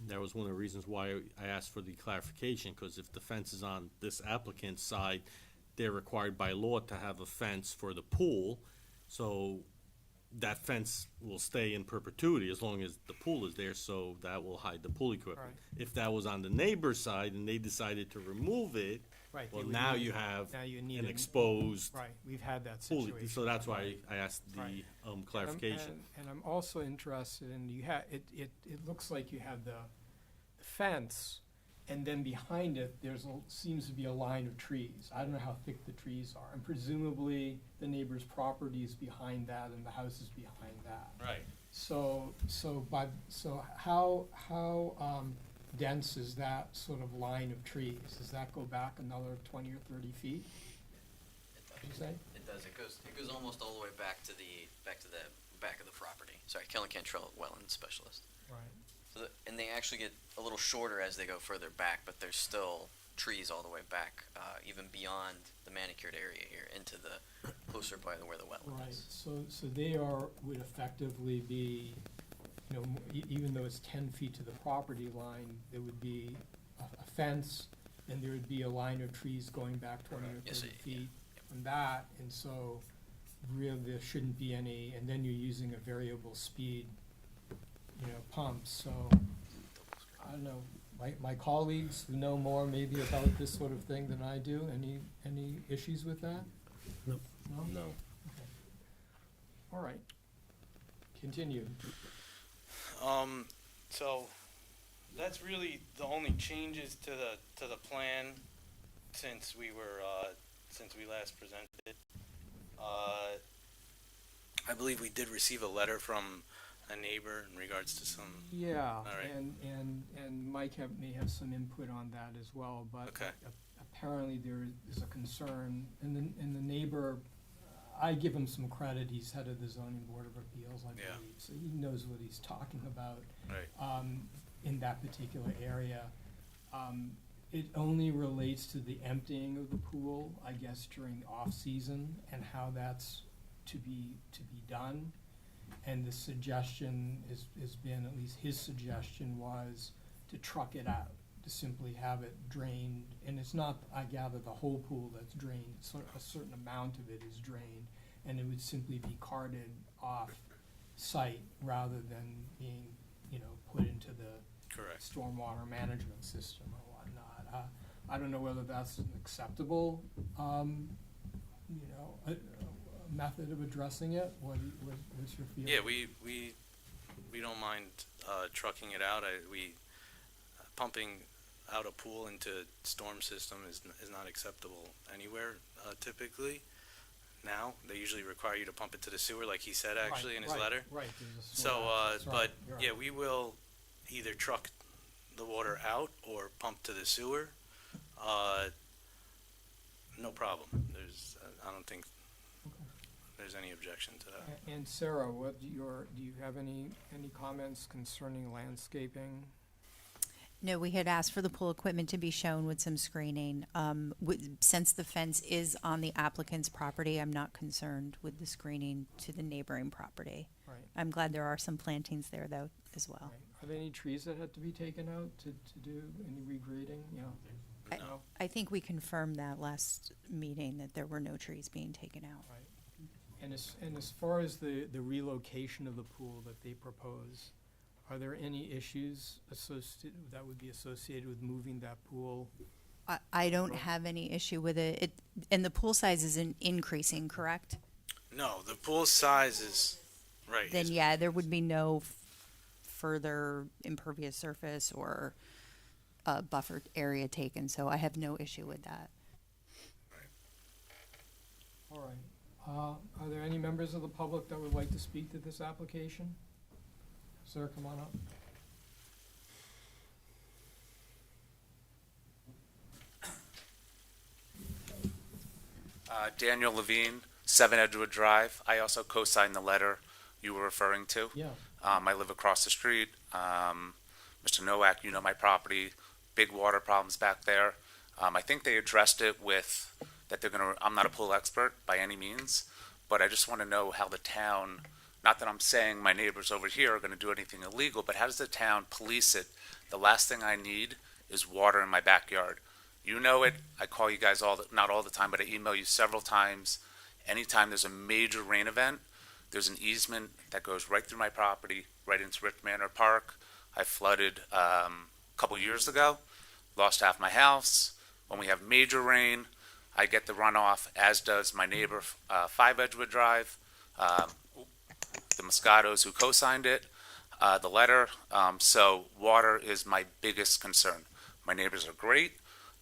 That was one of the reasons why I asked for the clarification, because if the fence is on this applicant's side, they're required by law to have a fence for the pool, so that fence will stay in perpetuity as long as the pool is there, so that will hide the pool equipment. Right. If that was on the neighbor's side and they decided to remove it, Right. well, they would now need- you have now you need an an- exposed Right, we've had that pool, situation. so that's why I asked the Right. clarification. And I'm also interested in, it looks like you have the fence, and then behind it, seems to be a line of trees. I don't know how thick the trees are, and presumably the neighbor's property is behind that and the house is behind that. Right. So how dense is that sort of line of trees? Does that go back another 20 or 30 feet? Did you say? It does. It goes almost all the way back to the back of the property. Sorry, Kellen Cantrell, wetland specialist. Right. So and they actually get a little shorter as they go further back, but there's still trees all the way back, even beyond the manicured area here, into the closer by where the wetland Right, is. so would effectively be, even though it's 10 feet to the property line, there would be a fence, and there would be a line of trees going back 20 or Yes, 30 yeah. feet from that, and so really there shouldn't be any, and then you're using a variable speed, pump, so, I don't know, my colleagues who know more maybe about this sort of thing than I do, any issues with that? Nope. No? No. Okay. All right. Continue. So that's really the only changes to the plan since we last presented. I believe we did receive a letter from a neighbor in regards to some. Yeah, right. and Mike may have some input on that as well, but Okay. apparently there is a concern, and the neighbor, I give him some credit, he's head of the zoning board of appeals, I Yeah. believe, so he knows what he's talking about. Right. In that particular area. It only relates to the emptying of the pool, I guess, during off-season, and how that's to be done. And the suggestion has been, at least his suggestion was, to truck it out, to simply have it drained. And it's not, I gather, the whole pool that's drained, a certain amount of it is drained, and it would simply be carted off-site rather than being, put into the Correct. stormwater management system or whatnot. I don't know whether that's an acceptable, a method of addressing it. What's your feeling? Yeah, we don't mind trucking it out. Pumping out a pool into storm system is not acceptable anywhere typically. Now they usually require you to pump it to the sewer, like he said actually in his letter. Right. There's a So, sewer access, right, but you're yeah, right. we will either truck the water out or pump to the sewer. No problem. I don't think there's any objection to that. And Sarah, do you have any comments concerning landscaping? No, we had asked for the pool equipment to be shown with some screening. Since the fence is on the applicant's property, I'm not concerned with the screening to the neighboring property. Right. I'm glad there are some plantings there, though, as well. Right. Are there any trees that had to be taken out to do any regrading? Yeah. No? I think we confirmed that last meeting, that there were no trees being taken out. And as far as the relocation of the pool that they propose, are there any issues that would be associated with moving that pool? I don't have any issue with it. And the pool size is increasing, correct? No, the pool size is, right. Then, yeah, there would be no further impervious surface or buffer area taken, so I have no issue with that. All right. Are there any members of the public that would like to speak to this application? Sir, come on up. Daniel Levine, 7 Edgewood Drive. I also co-signed the letter you were referring to. Yeah. I live across the street. Mr. Nowak, you know my property, big water problems back there. I think they addressed it with that they're gonna, I'm not a pool expert by any means, but I just want to know how the town, not that I'm saying my neighbors over here are gonna do anything illegal, but how does the town police it? The last thing I need is water in my backyard. You know it, I call you guys not all the time, but I email you several times. Anytime there's a major rain event, there's an easement that goes right through my property, right into Rich Manor Park. I flooded a couple years ago, lost half my house. When we have major rain, I get the runoff, as does my neighbor, 5 Edgewood Drive, the Moscatos who co-signed it, the letter. So water is my biggest concern. My neighbors are great.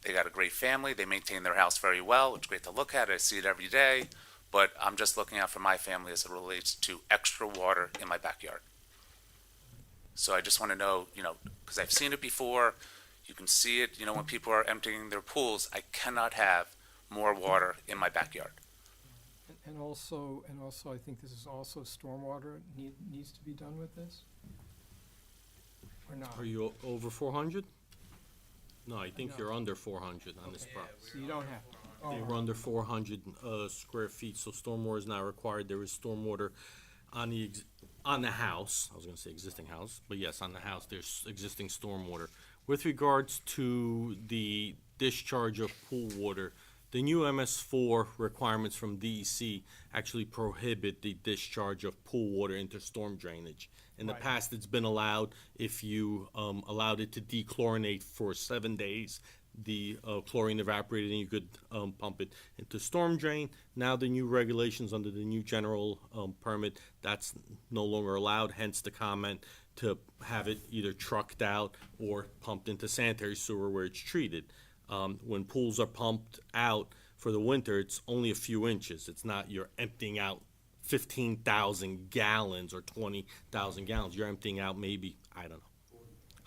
They got a great family. They maintain their house very well. It's great to look at. I see it every day. But I'm just looking out for my family as it relates to extra water in my backyard. So I just want to know, because I've seen it before. You can see it, when people are emptying their pools. I cannot have more water in my backyard. And also, I think this is also stormwater needs to be done with this? Or not? Are you over 400? No, I think you're under 400 on this property. So you don't have? They were under 400 square feet, so stormwater is not required. There is stormwater on the house. I was going to say existing house, but yes, on the house there's existing stormwater. With regards to the discharge of pool water, the new MS4 requirements from DEC actually prohibit the discharge of pool water into storm drainage. In the past, it's been allowed if you allowed it to dechlorinate for 7 days. The chlorine evaporated and you could pump it into storm drain. Now the new regulations under the new general permit, that's no longer allowed, hence the comment to have it either trucked out or pumped into sanitary sewer where it's treated. When pools are pumped out for the winter, it's only a few inches. It's not you're emptying out 15,000 gallons or 20,000 gallons. You're emptying out maybe, I don't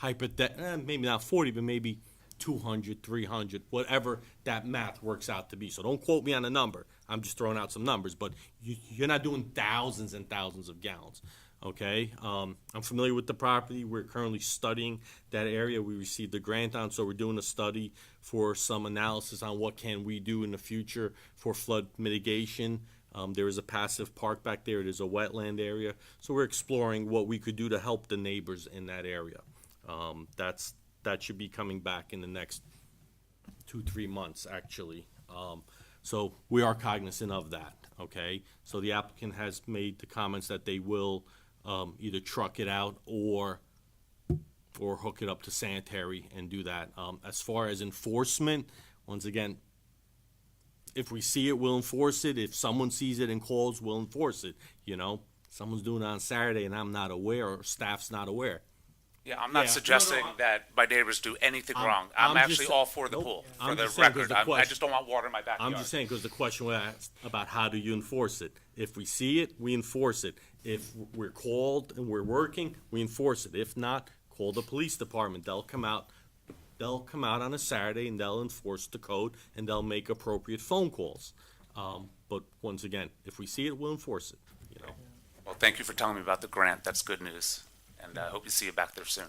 know, maybe not 40, but maybe 200, 300, whatever that math works out to be. So don't quote me on a number. I'm just throwing out some numbers, but you're not doing thousands and thousands of gallons. Okay, I'm familiar with the property. We're currently studying that area. We received a grant on, so we're doing a study for some analysis on what can we do in the future for flood mitigation. There is a passive park back there. It is a wetland area, so we're exploring what we could do to help the neighbors in that area. That should be coming back in the next 2-3 months, actually. So we are cognizant of that. Okay, so the applicant has made the comments that they will either truck it out or hook it up to sanitary and do that. As far as enforcement, once again, if we see it, we'll enforce it. If someone sees it and calls, we'll enforce it. Someone's doing it on Saturday and I'm not aware or staff's not aware. Yeah, I'm not suggesting that my neighbors do anything wrong. I'm actually all for the pool, for the record. I just don't want water in my backyard. I'm just saying because the question was asked about how do you enforce it. If we see it, we enforce it. If we're called and we're working, we enforce it. If not, call the police department. They'll come out on a Saturday and they'll enforce the code and they'll make appropriate phone calls. But once again, if we see it, we'll enforce it. Well, thank you for telling me about the grant. That's good news. And I hope to see you back there soon.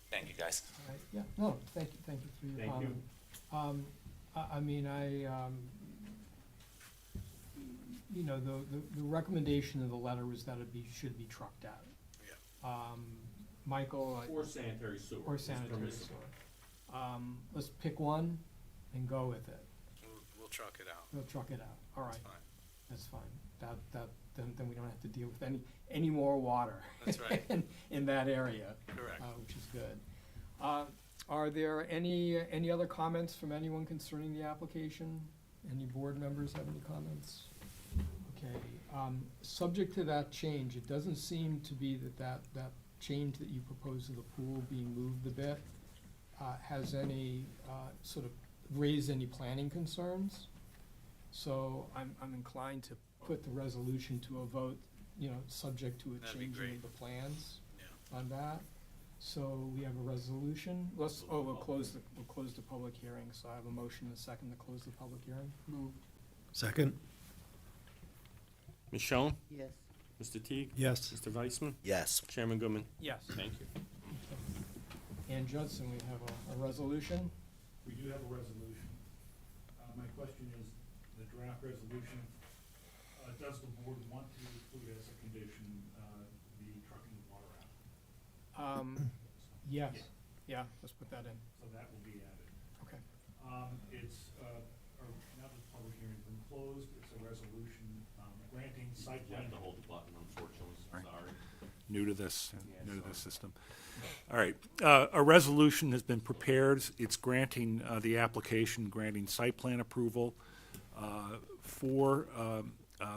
Thank you, guys. All right, yeah, no, thank you for your comment. The recommendation of the letter was that should be trucked out. Yeah. Michael, Or sanitary sewer. or is sanitary permissible. sewer. Let's pick one and go with it. We'll truck it out. We'll truck it out. All right, That's fine. that's fine. Then we don't have to deal with any more water. That's right. In that area. Correct. Which is good. Are there any other comments from anyone concerning the application? Any board members have any comments? Okay, subject to that change, it doesn't seem to be that change that you propose to the pool being moved a bit has any sort of raised any planning concerns. So I'm inclined to put the resolution to a vote, subject to a That'd be changing great. of the plans Yeah. on that. So we have a resolution. We'll close the public hearing. So I have a motion and a second to close the public hearing. Second. Ms. Schoen? Yes. Mr. Teague? Yes. Mr. Weissman? Yes. Chairman Goodman? Yes. Thank you. And Judson, we have a resolution. We do have a resolution. My question is, the draft resolution, does the board want to include as a condition, the trucking of water out? Yes. Yeah, let's put that in. So that will be added. Okay. Now that the public hearing's been closed, it's a resolution, granting site You plan. have to hold the button, unfortunately, sorry. New to this system. All right, a resolution has been prepared. It's granting the application, granting site plan approval for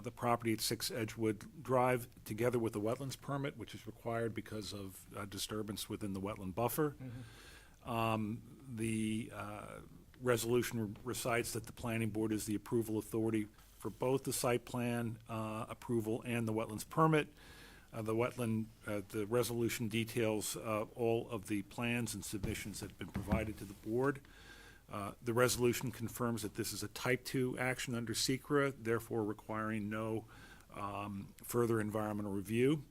the property at 6 Edgewood Drive, together with the wetlands permit, which is required because of disturbance within the wetland buffer. The resolution recites that the planning board is the approval authority for both the site plan approval and the wetlands permit. The resolution details all of the plans and submissions that have been provided to the board. The resolution confirms that this is a type 2 action under SECRA, therefore requiring no further environmental review.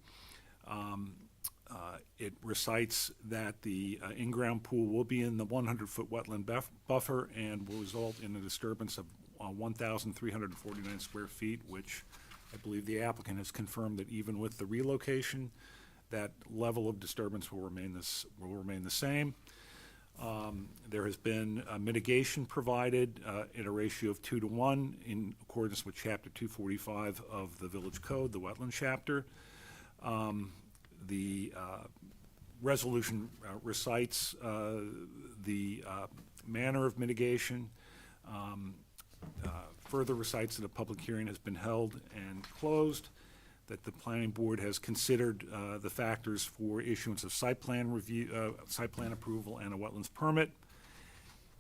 It recites that the in-ground pool will be in the 100-foot wetland buffer and will result in a disturbance of 1,349 square feet, which I believe the applicant has confirmed that even with the relocation, that level of disturbance will remain the same. There has been mitigation provided at a ratio of 2 to 1 in accordance with Chapter 245 of the Village Code, the Wetland Chapter. The resolution recites the manner of mitigation, further recites that a public hearing has been held and closed, that the planning board has considered the factors for issuance of site plan review, site plan approval and a wetlands permit,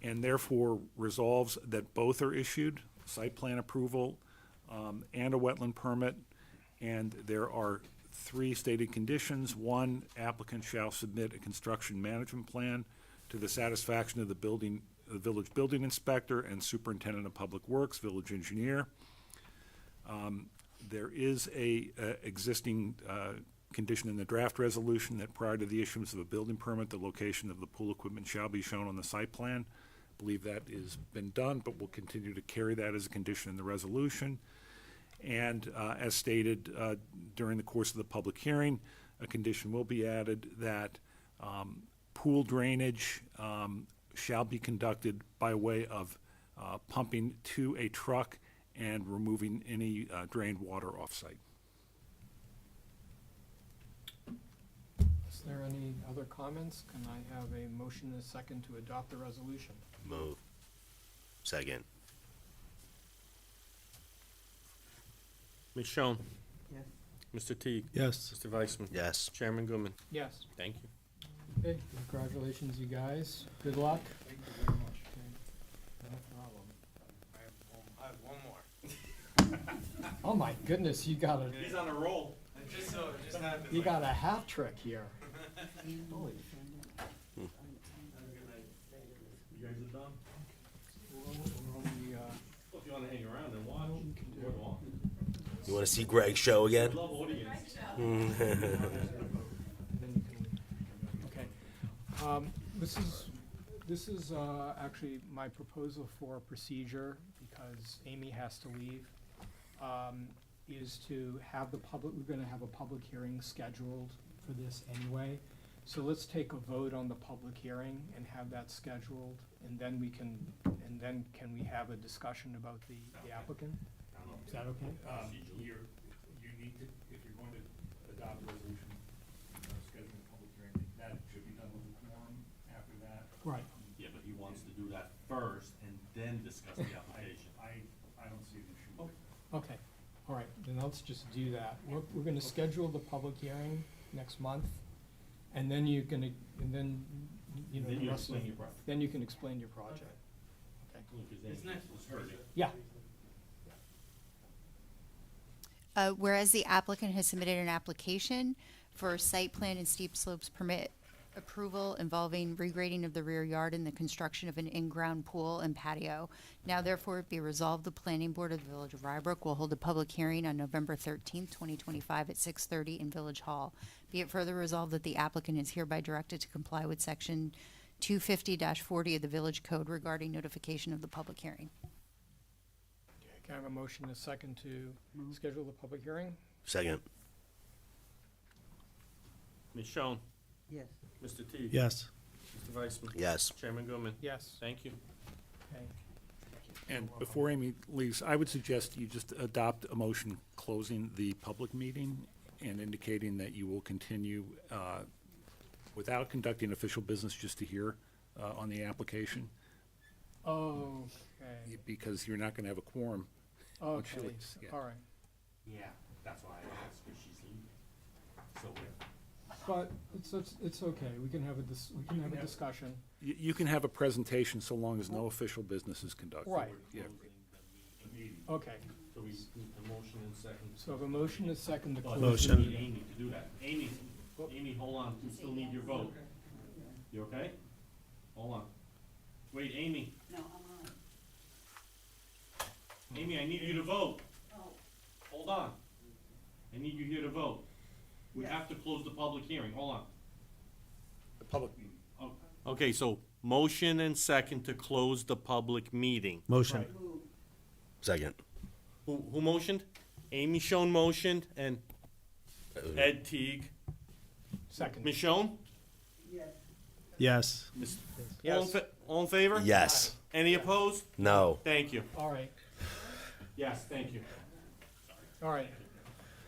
and therefore resolves that both are issued, site plan approval and a wetland permit, and there are 3 stated conditions. 1, applicant shall submit a construction management plan to the satisfaction of the village building inspector and superintendent of public works, village engineer. There is a existing condition in the draft resolution that prior to the issuance of a building permit, the location of the pool equipment shall be shown on the site plan. I believe that has been done, but we'll continue to carry that as a condition in the resolution. And as stated during the course of the public hearing, a condition will be added that pool drainage shall be conducted by way of pumping to a truck and removing any drained water off-site. Is there any other comments? Can I have a motion and a second to adopt the resolution? Move. Second. Ms. Schoen? Yes. Mr. Teague? Yes. Mr. Weissman? Yes. Chairman Goodman? Yes. Thank you. Okay, congratulations, you guys. Good luck. Thank you very much. No problem. I have one more. Oh my goodness, you got He's on a roll. Just happened. you got a hat trick here. Holy. You guys are done? We're only, Well, if you wanna hang around and watch, you're welcome. You want to see Greg's show again? I love audience. then you can, okay. This is actually my proposal for a procedure, because Amy has to leave, is to have we're gonna have a public hearing scheduled for this anyway. So let's take a vote on the public hearing and have that scheduled, and then can we have a discussion about the applicant? Is that okay? You need to, if you're going to adopt a resolution, scheduling a public hearing, that should be done with a quorum after that. Right. Yeah, but he wants to do that first and then discuss the application. I don't see an issue with it. Okay, all right, then let's just do that. We're gonna schedule the public hearing next month, and then you know. Then you the rest of- explain your project. Then you can explain your project. Okay. It's next, it's heard. Yeah, Whereas the applicant has submitted an application for site plan and steep slopes permit approval involving regrading of the rear yard and the construction of an in-ground pool and patio. Now therefore be resolved, the planning board of the Village of Rybrook will hold a public hearing on November 13th, 2025 at 6:30 in Village Hall. Be it further resolved that the applicant is hereby directed to comply with section 250-40 of the Village Code regarding notification of the public hearing. can I have a motion and a second to schedule the public hearing? Second. Ms. Schoen, Yes. Mr. Teague. Yes. Mr. Weissman. Yes. Chairman Goodman. Yes, Thank you. okay. And before Amy leaves, I would suggest you just adopt a motion closing the public meeting and indicating that you will continue without conducting official business, just to hear on the application, Okay, because you're not going to have a quorum. okay, leaves, yeah. all right. Yeah, that's why I asked, because she's leaving. So, But it's okay, we can have a discussion. You can have a presentation so long as no official business is conducted. Right. Yeah. the meeting. Okay, So we need a motion and second. so the motion is second to But close we the need meeting. Amy to do that. Amy, hold on, we still need your vote. You okay? Hold on. Wait, Amy. No, I'm on. Amy, I need you to vote. Hold on. I need you here to vote. We have to close the public hearing, hold on. The public meeting. Okay, so motion and second to close the public meeting. Motion. Second. Who motioned? Amy Schoen motioned and Ed Teague. Second. Ms. Schoen? Yes. Yes. All in favor? Yes. Any opposed? No. Thank you. All right, Yes, thank you. all right.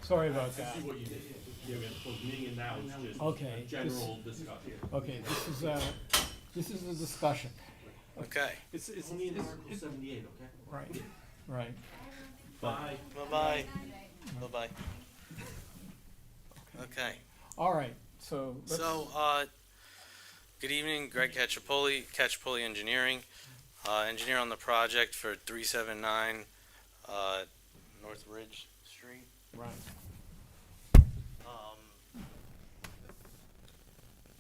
Sorry about that. See what you did. Yeah, we have to close the meeting and now it's just Okay, a general discussion. Okay, this is a discussion. Okay. It's only in Article 78, okay? Right, right. Bye. Bye-bye. Bye-bye. Okay. All right, so. let's- So, good evening, Greg Cacciapoli Engineering, engineer on the project for 379 North Ridge Street. Right.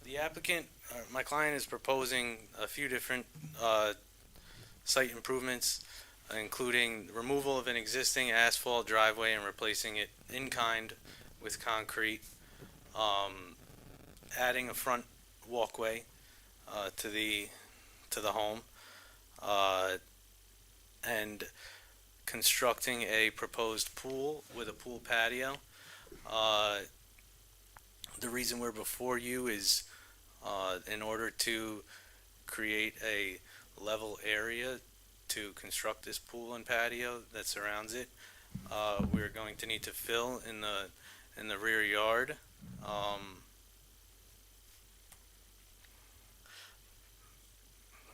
The applicant, my client is proposing a few different site improvements, including removal of an existing asphalt driveway and replacing it in kind with concrete, adding a front walkway to the home, and constructing a proposed pool with a pool patio. The reason we're before you is in order to create a level area to construct this pool and patio that surrounds it. We're going to need to fill in the rear yard.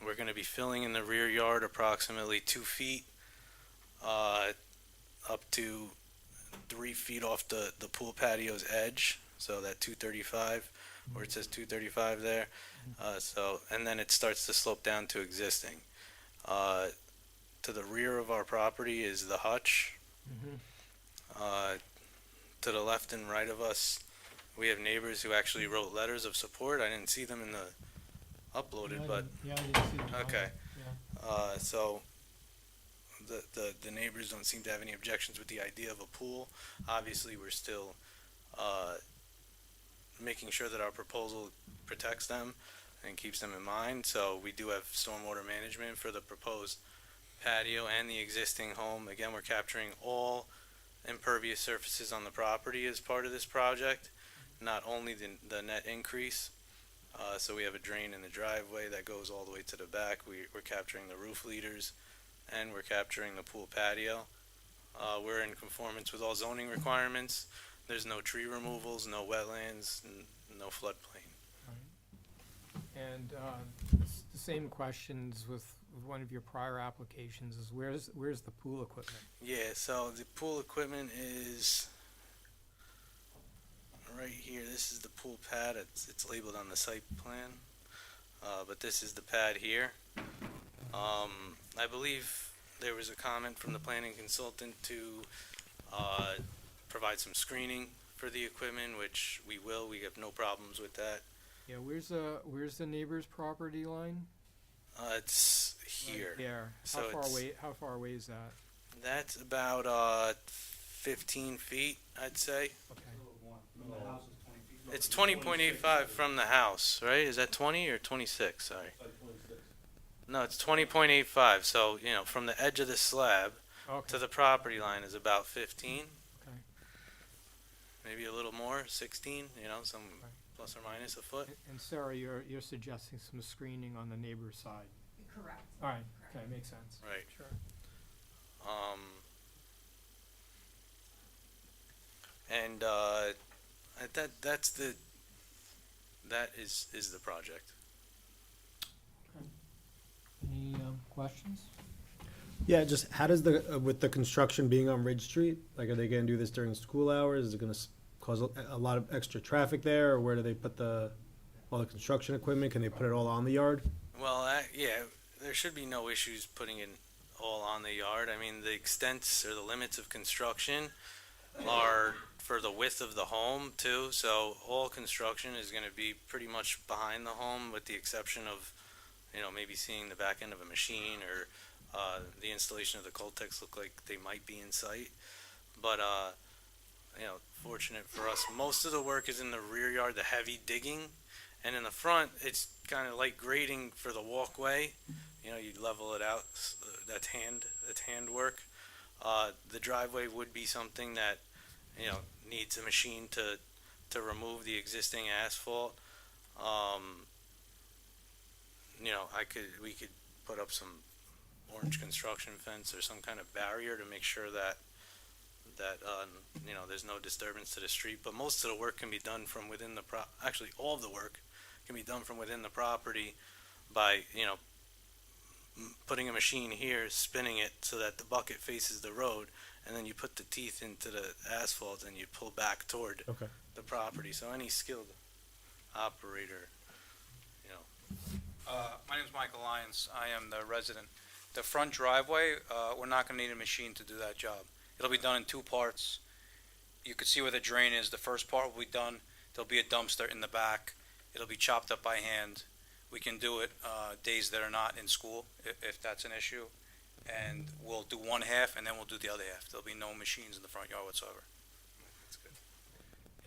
We're going to be filling in the rear yard approximately 2 feet up to 3 feet off the pool patio's edge, so that 235, where it says 235 there. And then it starts to slope down to existing. To the rear of our property is the hutch. To the left and right of us, we have neighbors who actually wrote letters of support. I didn't see them in the uploaded, but Yeah, I didn't see that. okay. Yeah. So the neighbors don't seem to have any objections with the idea of a pool. Obviously, we're still making sure that our proposal protects them and keeps them in mind. So we do have stormwater management for the proposed patio and the existing home. Again, we're capturing all impervious surfaces on the property as part of this project, not only the net increase. So we have a drain in the driveway that goes all the way to the back. We're capturing the roof leaders, and we're capturing the pool patio. We're in conformance with all zoning requirements. There's no tree removals, no wetlands, no floodplain. And the same questions with one of your prior applications is where's the pool equipment? Yeah, so the pool equipment is right here. This is the pool pad. It's labeled on the site plan, but this is the pad here. I believe there was a comment from the planning consultant to provide some screening for the equipment, which we will. We have no problems with that. Yeah, where's the neighbor's property line? It's here. There. So How far away is that? That's about 15 feet, I'd say. Okay. It's 20.85 from the house, right? Is that 20 or 26? Sorry. No, it's 20.85. So, from the edge of the slab to the property line is about 15. Okay. Maybe a little more, 16, some plus or minus a foot. And Sarah, you're suggesting some screening on the neighbor's side? Correct. All right, okay, makes sense. Right. Sure. And that is the project. Any questions? Yeah, just how does with the construction being on Ridge Street, like, are they gonna do this during school hours? Is it gonna cause a lot of extra traffic there, or where do they put all the construction equipment? Can they put it all on the yard? Well, yeah, there should be no issues putting it all on the yard. I mean, the extents or the limits of construction are for the width of the home too, so all construction is going to be pretty much behind the home, with the exception of, maybe seeing the back end of a machine or the installation of the Coltex look like they might be in sight. But fortunate for us, most of the work is in the rear yard, the heavy digging, and in the front it's kind of light grading for the walkway. You level it out. That's hand work. The driveway would be something that needs a machine to remove the existing asphalt. We could put up some orange construction fence or some kind of barrier to make sure that there's no disturbance to the street. But most of the work can be done from within the actually all of the work can be done from within the property by putting a machine here, spinning it so that the bucket faces the road, and then you put the teeth into the asphalt and you pull back toward the property. So any skilled operator, My name's Michael Lyons. I am the resident. The front driveway, we're not going to need a machine to do that job. It'll be done in two parts. You can see where the drain is. The first part will be done. There'll be a dumpster in the back. It'll be chopped up by hand. We can do it days that are not in school, if that's an issue. And we'll do one half, and then we'll do the other half. There'll be no machines in the front yard whatsoever. that's good.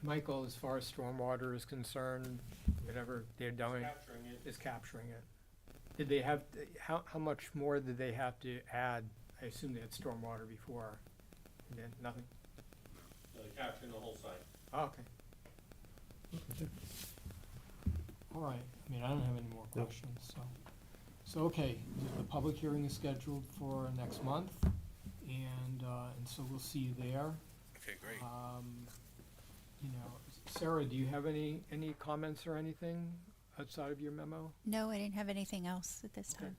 Michael, as far as stormwater is concerned, whatever they're doing is capturing it. Did they have, how much more did they have to add? I assume they had stormwater before, and then nothing? Capturing the whole site. Oh, okay. All right, I mean, I don't have any more questions, so, okay, the public hearing is scheduled for next month, and so we'll see you there. Okay, great. Sarah, do you have any comments or anything outside of your memo? No, I didn't have anything else at this time.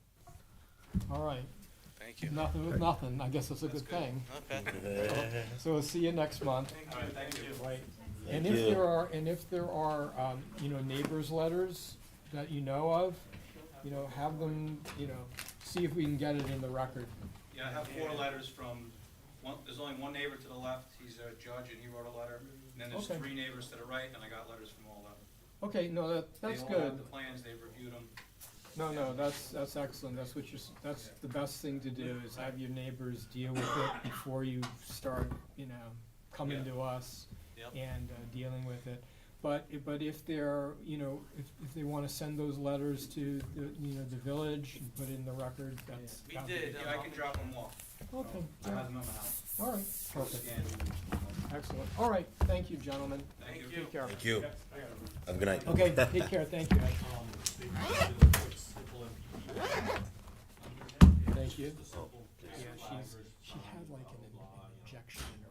All right. Thank you. Nothing with nothing, I guess that's a good thing. Okay. So we'll see you next month. All right, thank you. Right. And if there are, neighbors' letters that you know of, have them, see if we can get it in the record. Yeah, I have 4 letters from, there's only one neighbor to the left. He's a judge, and he wrote a letter. And then there's Okay. 3 neighbors to the right, and I got letters from all of them. Okay, no, that's They all good. have the plans, they've reviewed them. No, that's excellent. That's that's the best thing to do, is have your neighbors deal with it before you start, coming to us Yep. and dealing with it. But if they're, if they want to send those letters to the village and put it in the record, that's. We did, yeah, I can drop them off. Okay, I have them in my house. all right, perfect. Scanned. Excellent. All right, thank you, gentlemen. Thank you. Take care. Thank you. Have a good night. Okay, take care, thank you. Thank you. Yeah, she had like an injection in her